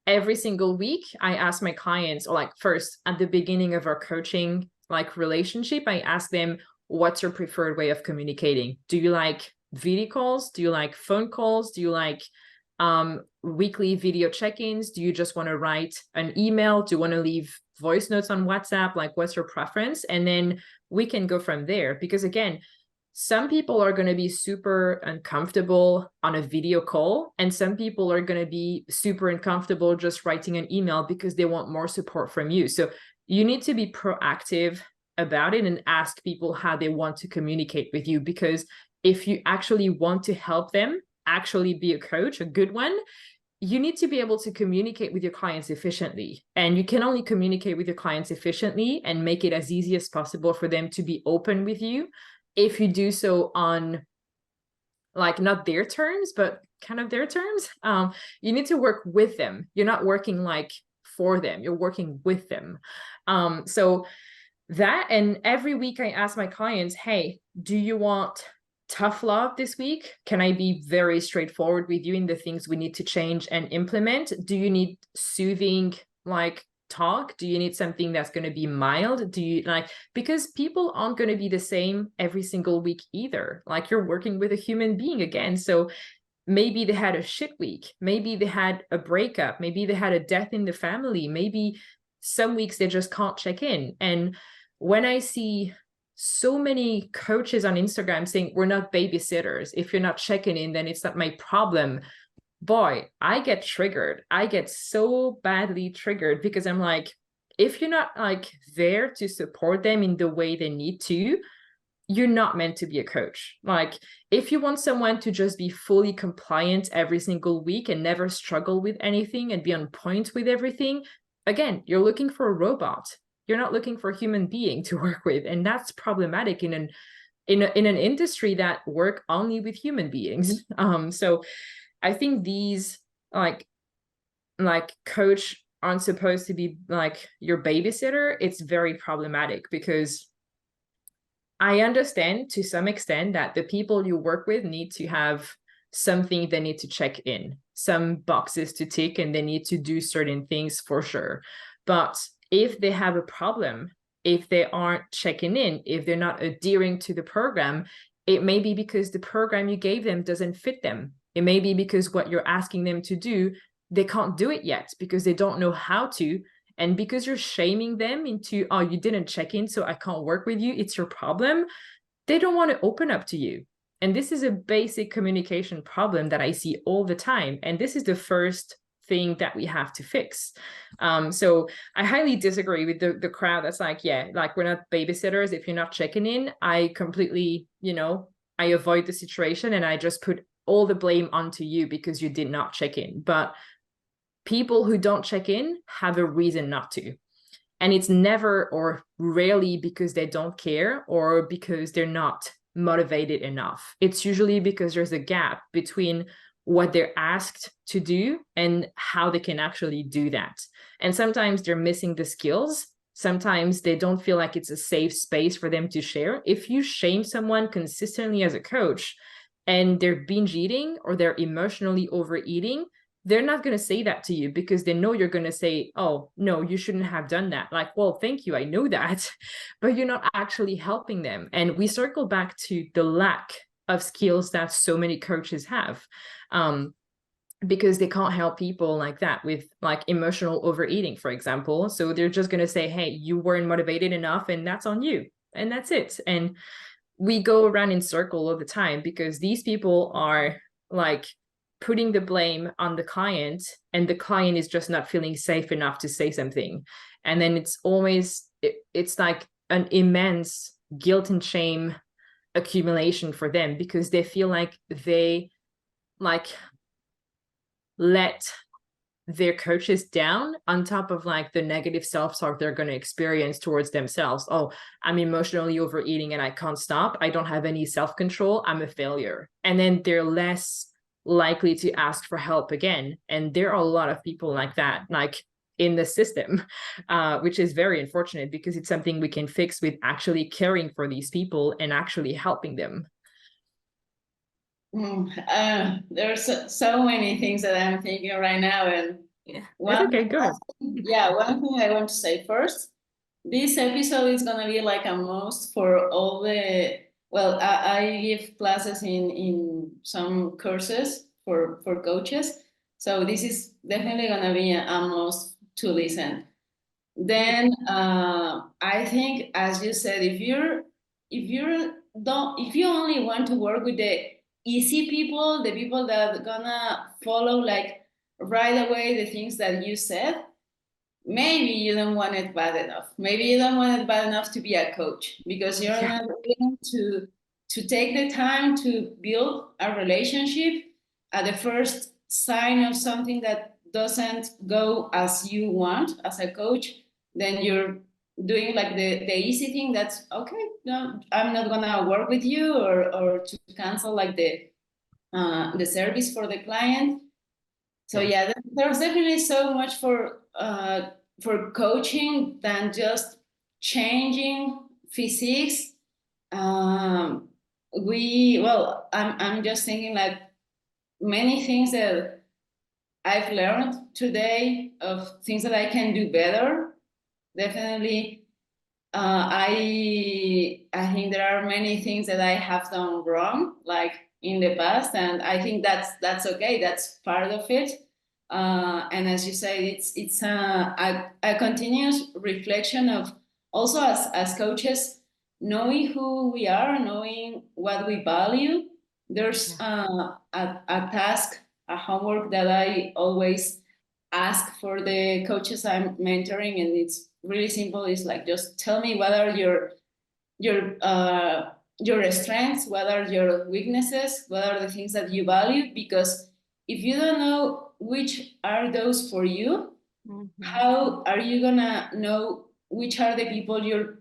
Every single week, I ask my clients, or like first at the beginning of our coaching like relationship, I ask them, what's your preferred way of communicating? Do you like video calls? Do you like phone calls? Do you like weekly video check-ins? Do you just want to write an email? Do you want to leave voice notes on WhatsApp? Like, what's your preference? And then we can go from there. Because again, some people are going to be super uncomfortable on a video call, and some people are going to be super uncomfortable just writing an email because they want more support from you. So you need to be proactive about it and ask people how they want to communicate with you. Because if you actually want to help them actually be a coach, a good one, you need to be able to communicate with your clients efficiently. And you can only communicate with your clients efficiently and make it as easy as possible for them to be open with you if you do so on like not their terms, but kind of their terms. You need to work with them. You're not working like for them, you're working with them. So that, and every week I ask my clients, hey, do you want tough love this week? Can I be very straightforward with you in the things we need to change and implement? Do you need soothing, like, talk? Do you need something that's going to be mild? Do you like, because people aren't going to be the same every single week either. Like, you're working with a human being again. So maybe they had a shit week. Maybe they had a breakup. Maybe they had a death in the family. Maybe some weeks they just can't check in. And when I see so many coaches on Instagram saying, we're not babysitters, if you're not checking in, then it's not my problem. Boy, I get triggered. I get so badly triggered, because I'm like, if you're not like there to support them in the way they need to, you're not meant to be a coach. Like, if you want someone to just be fully compliant every single week and never struggle with anything and be on point with everything, again, you're looking for a robot. You're not looking for a human being to work with. And that's problematic in an industry that work only with human beings. So I think these like coach aren't supposed to be like your babysitter. It's very problematic, because I understand to some extent that the people you work with need to have something they need to check in, some boxes to tick, and they need to do certain things for sure. But if they have a problem, if they aren't checking in, if they're not adhering to the program, it may be because the program you gave them doesn't fit them. It may be because what you're asking them to do, they can't do it yet because they don't know how to. And because you're shaming them into, oh, you didn't check in, so I can't work with you, it's your problem, they don't want to open up to you. And this is a basic communication problem that I see all the time. And this is the first thing that we have to fix. So I highly disagree with the crowd that's like, yeah, like, we're not babysitters if you're not checking in. I completely, I avoid the situation and I just put all the blame onto you because you did not check in. But people who don't check in have a reason not to. And it's never or rarely because they don't care or because they're not motivated enough. It's usually because there's a gap between what they're asked to do and how they can actually do that. And sometimes they're missing the skills. Sometimes they don't feel like it's a safe space for them to share. If you shame someone consistently as a coach and they're binge eating or they're emotionally overeating, they're not going to say that to you because they know you're going to say, oh, no, you shouldn't have done that. Like, well, thank you, I know that, but you're not actually helping them. And we circle back to the lack of skills that so many coaches have, because they can't help people like that with like emotional overeating, for example. So they're just going to say, hey, you weren't motivated enough and that's on you. And that's it. And we go around in circle all the time because these people are like putting the blame on the client, and the client is just not feeling safe enough to say something. And then it's always, it's like an immense guilt and shame accumulation for them because they feel like they like let their coaches down on top of like the negative self-talk they're going to experience towards themselves. Oh, I'm emotionally overeating and I can't stop. I don't have any self-control. I'm a failure. And then they're less likely to ask for help again. And there are a lot of people like that, like in the system, which is very unfortunate because it's something we can fix with actually caring for these people and actually helping them.
There's so many things that I'm thinking right now, and
It's okay, go ahead.
One thing I want to say first, this episode is gonna be like a must for all the, well, I give classes in some courses for coaches, so this is definitely gonna be a must to listen. Then I think, as you said, if you only want to work with the easy people, the people that are gonna follow like right away the things that you said, maybe you don't want it bad enough. Maybe you don't want it bad enough to be a coach because you're not willing to take the time to build a relationship at the first sign of something that doesn't go as you want as a coach. Then you're doing like the easy thing. That's okay. No, I'm not gonna work with you, or to cancel like the service for the client. So yeah, there's definitely so much for coaching than just changing physiques. I'm just thinking like many things that I've learned today of things that I can do better. Definitely, I think there are many things that I have done wrong, like in the past, and I think that's okay. That's part of it. And as you say, it's a continuous reflection of also as coaches, knowing who we are, knowing what we value. There's a task, a homework that I always ask for the coaches I'm mentoring, and it's really simple. It's like, just tell me what are your strengths, what are your weaknesses, what are the things that you value, because if you don't know which are those for you, how are you gonna know which are the people you're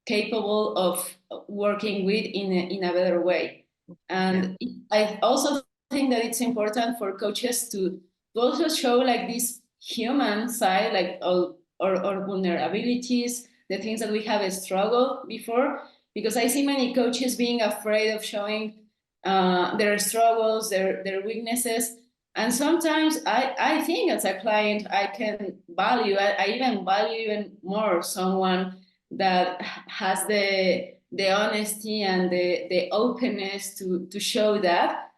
capable of working with in a better way? And I also think that it's important for coaches to also show like this human side, like or vulnerabilities, the things that we have struggled before, because I see many coaches being afraid of showing their struggles, their weaknesses. And sometimes I think as a client, I can value, I even value even more someone that has the honesty and the openness to show that.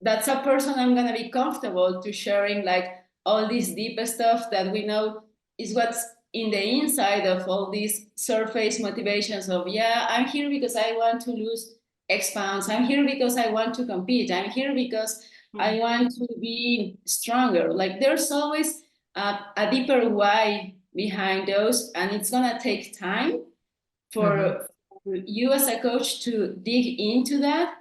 That's a person I'm gonna be comfortable to sharing like all this deep stuff that we know is what's in the inside of all these surface motivations of, yeah, I'm here because I want to lose X pounds. I'm here because I want to compete. I'm here because I want to be stronger. Like there's always a deeper why behind those, and it's gonna take time for you as a coach to dig into that.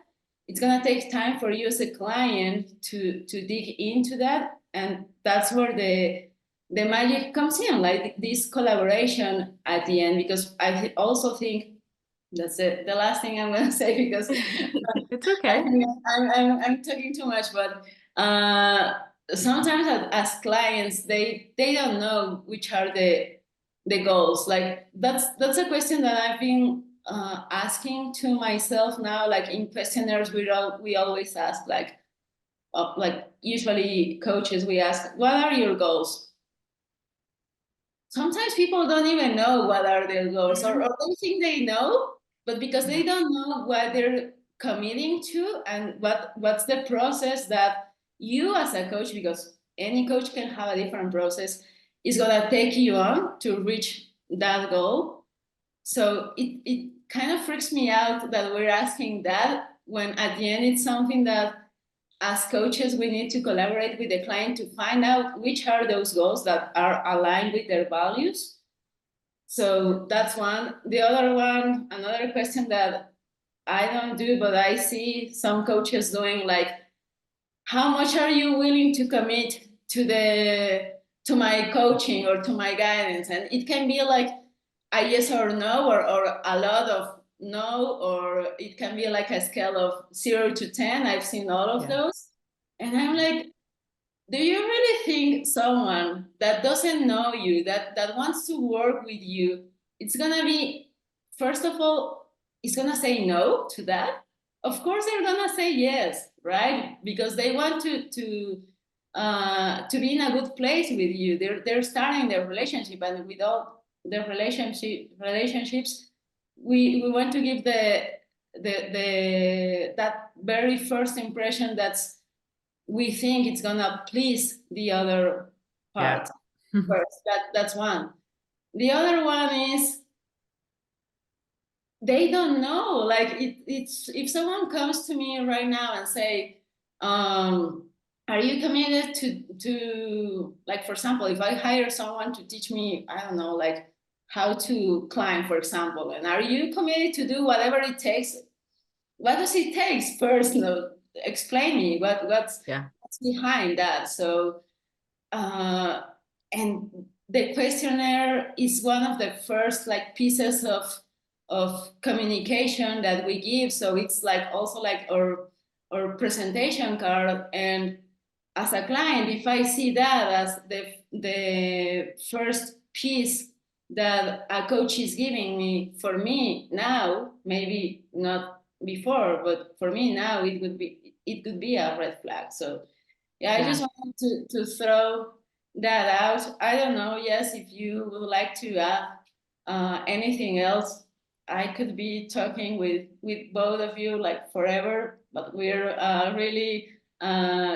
It's gonna take time for you as a client to dig into that, and that's where the magic comes in, like this collaboration at the end. Because I also think that's the last thing I'm gonna say, because
It's
I
okay.
think I'm talking too much, but sometimes as clients, they don't know which are the goals. Like that's a question that I've been asking to myself now. Like in questionnaires, we always ask like usually coaches, we ask, what are your goals? Sometimes people don't even know what are their goals, or they think they know, but because they don't know what they're committing to and what's the process that you as a coach, because any coach can have a different process, is gonna take you on to reach that goal. So it kind of freaks me out that we're asking that when at the end it's something that as coaches, we need to collaborate with the client to find out which are those goals that are aligned with their values. So that's one. The other one, another question that I don't do, but I see some coaches doing, like, how much are you willing to commit to my coaching or to my guidance? And it can be like a yes or no, or a lot of no, or it can be like a scale of 0 to 10. I've seen all of those. And I'm like, do you really think someone that doesn't know you, that wants to work with you, it's gonna be, first of all, it's gonna say no to that? Of course they're gonna say yes, right? Because they want to be in a good place with you. They're starting their relationship, and with all their relationships, we want to give the that very first impression that's we think it's gonna please the other part first. That's one. The other one is they don't know. Like it's if someone comes to me right now and say, are you committed to like, for example, if I hire someone to teach me, I don't know, like how to climb, for example, and are you committed to do whatever it takes? What does it take first? No, explain me what's behind that. So and the questionnaire is one of the first like pieces of communication that we give. So it's like also like our presentation card. And as a client, if I see that as the first piece that a coach is giving me, for me now, maybe not before, but for me now it could be a red flag. So yeah, I just wanted to throw that out. I don't know, yes, if you would like to add anything else. I could be talking with both of you like forever, but we're really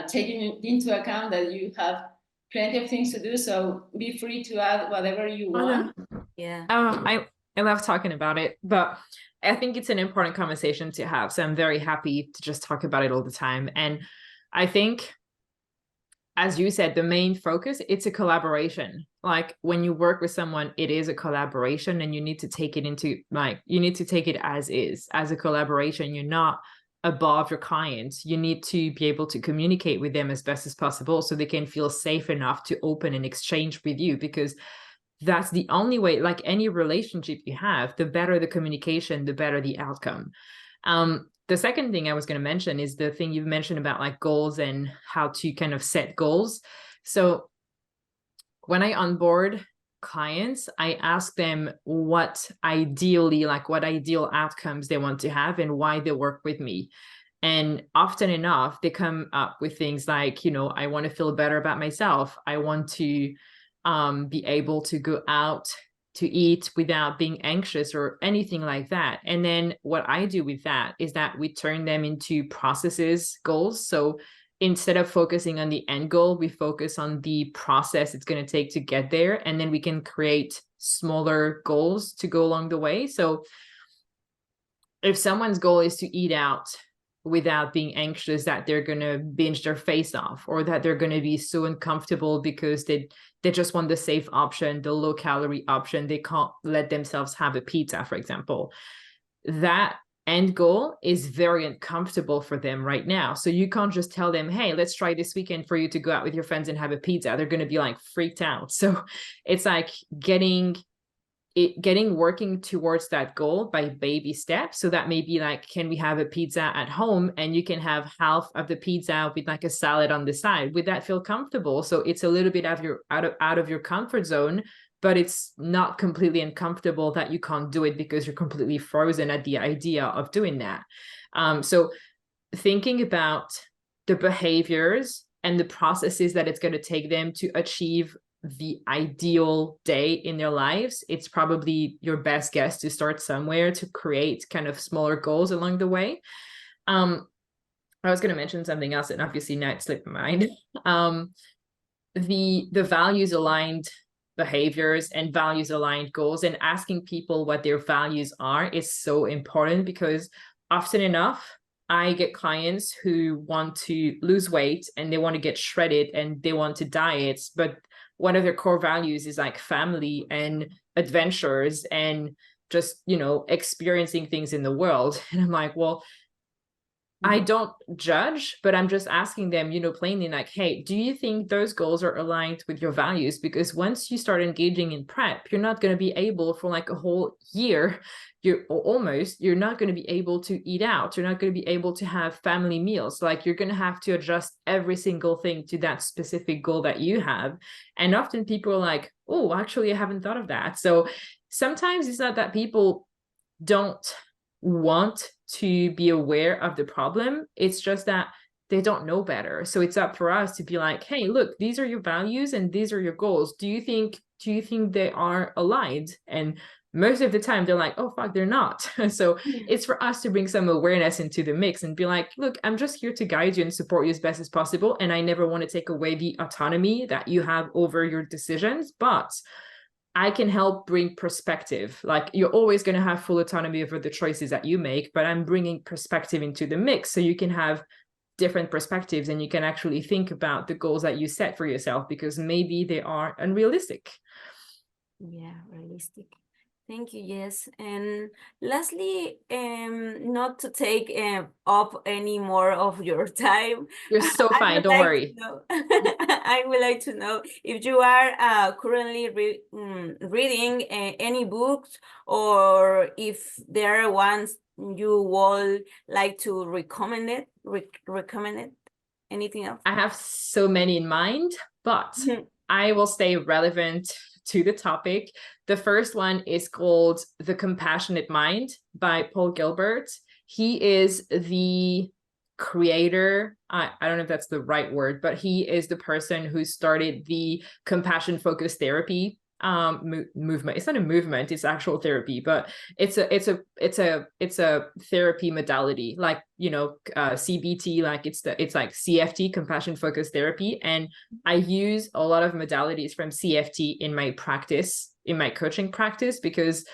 taking into account that you have plenty of things to do. So be free to add whatever you want.
Yeah.
I love talking about it, but I think it's an important conversation to have. So I'm very happy to just talk about it all the time. And I think, as you said, the main focus, it's a collaboration. Like when you work with someone, it is a collaboration, and you need to take it into you need to take it as is, as a collaboration. You're not above your clients. You need to be able to communicate with them as best as possible so they can feel safe enough to open and exchange with you, because that's the only way. Like any relationship you have, the better the communication, the better the outcome. The second thing I was going to mention is the thing you've mentioned about like goals and how to kind of set goals. So when I onboard clients, I ask them what ideal outcomes they want to have and why they work with me. And often enough, they come up with things like, I want to feel better about myself. I want to be able to go out to eat without being anxious or anything like that. And then what I do with that is that we turn them into processes, goals. So instead of focusing on the end goal, we focus on the process it's going to take to get there. And then we can create smaller goals to go along the way. So if someone's goal is to eat out without being anxious that they're going to binge their face off, or that they're going to be so uncomfortable because they just want the safe option, the low calorie option, they can't let themselves have a pizza, for example, that end goal is very uncomfortable for them right now. So you can't just tell them, hey, let's try this weekend for you to go out with your friends and have a pizza. They're going to be like freaked out. So it's like working towards that goal by baby steps. So that may be like, can we have a pizza at home? And you can have half of the pizza with like a salad on the side. Would that feel comfortable? So it's a little bit out of your comfort zone, but it's not completely uncomfortable that you can't do it because you're completely frozen at the idea of doing that. So thinking about the behaviors and the processes that it's going to take them to achieve the ideal day in their lives, it's probably your best guess to start somewhere to create kind of smaller goals along the way. I was going to mention something else, and obviously now it slipped my mind. The values aligned behaviors and values aligned goals, and asking people what their values are is so important, because often enough I get clients who want to lose weight and they want to get shredded and they want to diet, but one of their core values is like family and adventures and just, experiencing things in the world. And I'm like, well, I don't judge, but I'm just asking them, plainly, like, hey, do you think those goals are aligned with your values? Because once you start engaging in prep, you're not going to be able for like a whole year, you're not going to be able to eat out. You're not going to be able to have family meals. Like, you're going to have to adjust every single thing to that specific goal that you have. And often people are like, oh, actually, I haven't thought of that. So sometimes it's not that people don't want to be aware of the problem. It's just that they don't know better. So it's up for us to be like, hey, look, these are your values and these are your goals. Do you think they are aligned? And most of the time they're like, oh, fuck, they're not. So it's for us to bring some awareness into the mix and be like, look, I'm just here to guide you and support you as best as possible. And I never want to take away the autonomy that you have over your decisions, but I can help bring perspective. Like, you're always going to have full autonomy over the choices that you make, but I'm bringing perspective into the mix so you can have different perspectives and you can actually think about the goals that you set for yourself, because maybe they are unrealistic.
Yeah, realistic. Thank you, Jess. And lastly, not to take up any more of your time.
You're so fine, don't worry.
I would like to know if you are currently reading any books, or if there are ones you would like to recommend it. Anything else?
I have so many in mind, but I will stay relevant to the topic. The first one is called The Compassionate Mind by Paul Gilbert. he is the creator. I don't know if that's the right word, but he is the person who started the compassion focused therapy movement. It's not a movement, it's actual therapy, but it's a therapy modality, like, you know, CBT, like it's like CFT, compassion focused therapy. And I use a lot of modalities from CFT in my practice, in my coaching practice, because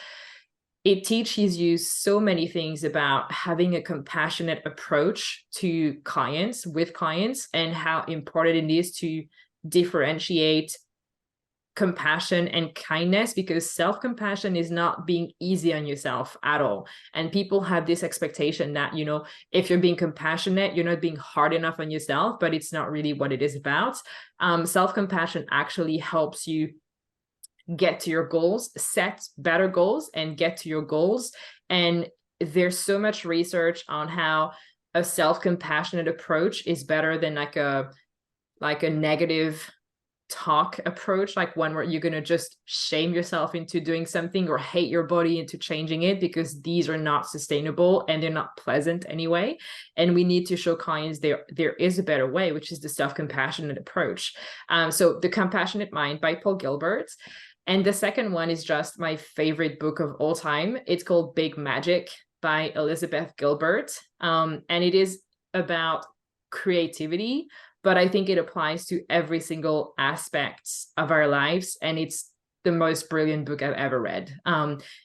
it teaches you so many things about having a compassionate approach to clients, with clients, and how important it is to differentiate compassion and kindness, because self-compassion is not being easy on yourself at all. And people have this expectation that, you know, if you're being compassionate, you're not being hard enough on yourself, but it's not really what it is about. Self-compassion actually helps you get to your goals, set better goals, and get to your goals. And there's so much research on how a self-compassionate approach is better than like a negative talk approach, like one where you're going to just shame yourself into doing something or hate your body into changing it, because these are not sustainable and they're not pleasant anyway. And we need to show clients there is a better way, which is the self-compassionate approach. So The Compassionate Mind by Paul Gilbert. And the second one is just my favorite book of all time. It's called Big Magic by Elizabeth Gilbert. And it is about creativity, but I think it applies to every single aspect of our lives. And it's the most brilliant book I've ever read.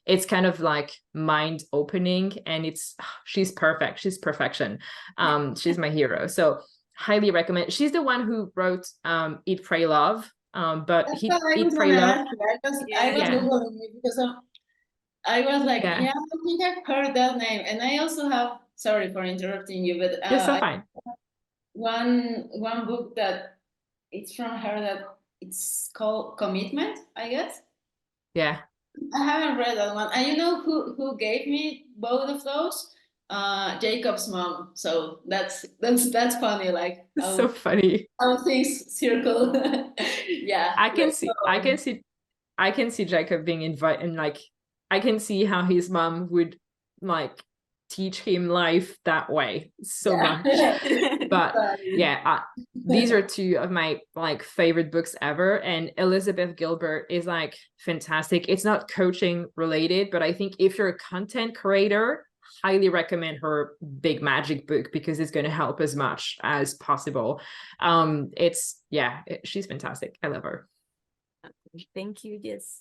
It's kind of like mind opening, and she's perfect. She's perfection. She's my hero. So highly recommend. She's the one who wrote Eat, Pray, Love. But
That's what I
Eat,
was
Pray,
gonna
Love.
ask you. I was
Yeah.
Googling it because I was like,
Yeah.
yeah, I think I've heard that name. And I also have, sorry for interrupting you, but
You're so fine.
one book that it's from her that it's called Commitment, I guess.
Yeah.
I haven't read that one. And you know who gave me both of those? Jacob's mom. So that's funny. Like
It's so funny.
how things circle. Yeah.
I can see Jacob being invited, and like I can see how his mom would like teach him life that way so much. But yeah, these are two of my like favorite books ever. And Elizabeth Gilbert is like fantastic. It's not coaching related, but I think if you're a content creator, highly recommend her Big Magic book, because it's going to help as much as possible. She's fantastic. I love her.
Thank you. Yes.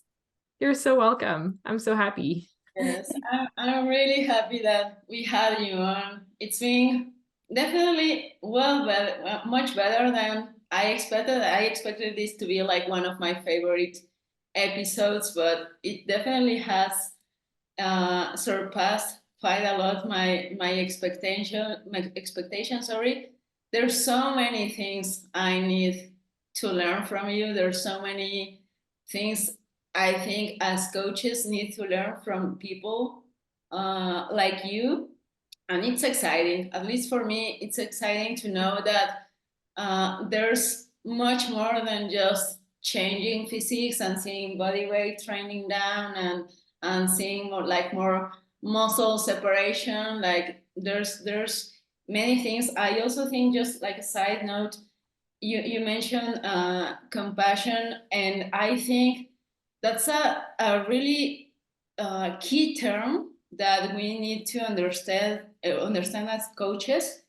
You're so welcome. I'm so happy.
Yes, I'm really happy that we had you on. It's been definitely much better than I expected. I expected this to be like one of my favorite episodes, but it definitely has surpassed quite a lot my expectation. Sorry, there's so many things I need to learn from you. There's so many things I think as coaches need to learn from people like you. And it's exciting, at least for me, it's exciting to know that there's much more than just changing physiques and seeing body weight training down and seeing more muscle separation. Like there's many things. I also think, just like a side note, you mentioned compassion, and I think that's a really key term that we need to understand as coaches,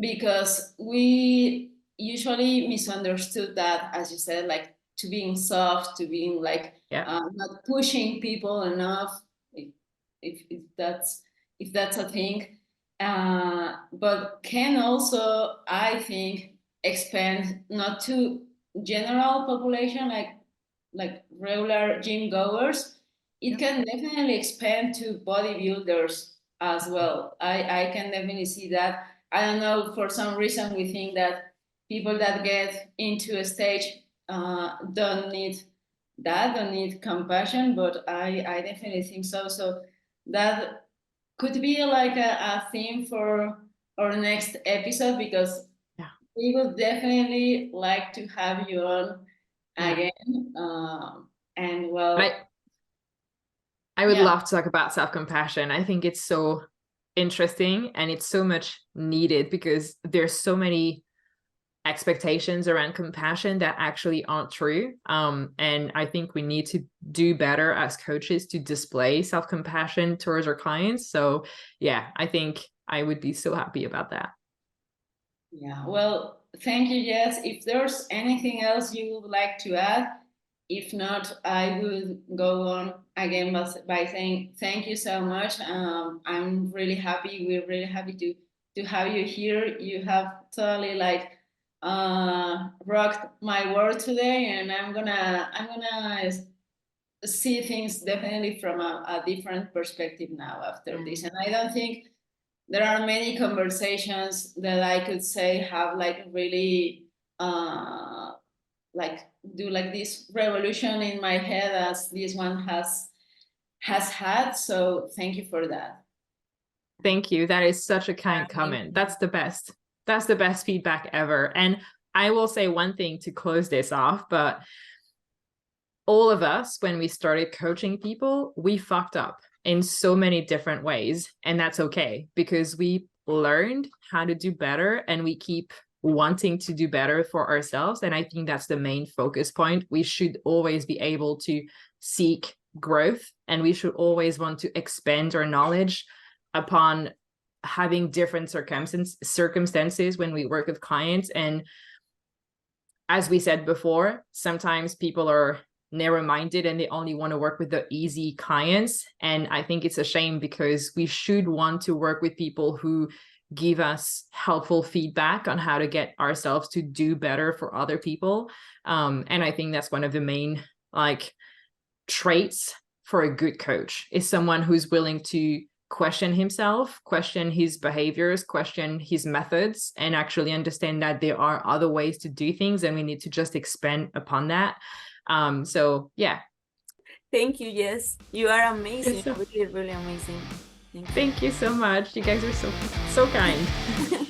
because we usually misunderstood that, as you said, like to being soft, to being like not pushing people enough, if that's a thing, but can also, I think, expand not to general population like regular gym goers. It can definitely expand to bodybuilders as well. I can definitely see that. I don't know, for some reason we think that people that get into a stage don't need compassion, but I definitely think so. So that could be like a theme for our next episode, because we would definitely like to have you on again. And well,
I would love to talk about self-compassion. I think it's so interesting and it's so much needed, because there's so many expectations around compassion that actually aren't true. And I think we need to do better as coaches to display self-compassion towards our clients. So yeah, I think I would be so happy about that.
Yeah, well, thank you, Jess. If there's anything else you would like to add, if not, I would go on again by saying thank you so much. I'm really happy. We're really happy to have you here. You have totally like rocked my world today, and I'm gonna see things definitely from a different perspective now after this. And I don't think there are many conversations that I could say have like really like do like this revolution in my head as this one has had. So thank you for that.
Thank you. That is such a kind comment. That's the best. That's the best feedback ever. And I will say one thing to close this off, but all of us, when we started coaching people, we fucked up in so many different ways. And that's okay, because we learned how to do better and we keep wanting to do better for ourselves. And I think that's the main focus point. We should always be able to seek growth, and we should always want to expand our knowledge upon having different circumstances when we work with clients. And as we said before, sometimes people are narrow-minded and they only want to work with the easy clients. And I think it's a shame, because we should want to work with people who give us helpful feedback on how to get ourselves to do better for other people. And I think that's one of the main like traits for a good coach, is someone who's willing to question himself, question his behaviors, question his methods, and actually understand that there are other ways to do things and we need to just expand upon that. So yeah.
Thank you, Jess. You are amazing. Really, really amazing.
Thank you so much. You guys are so kind.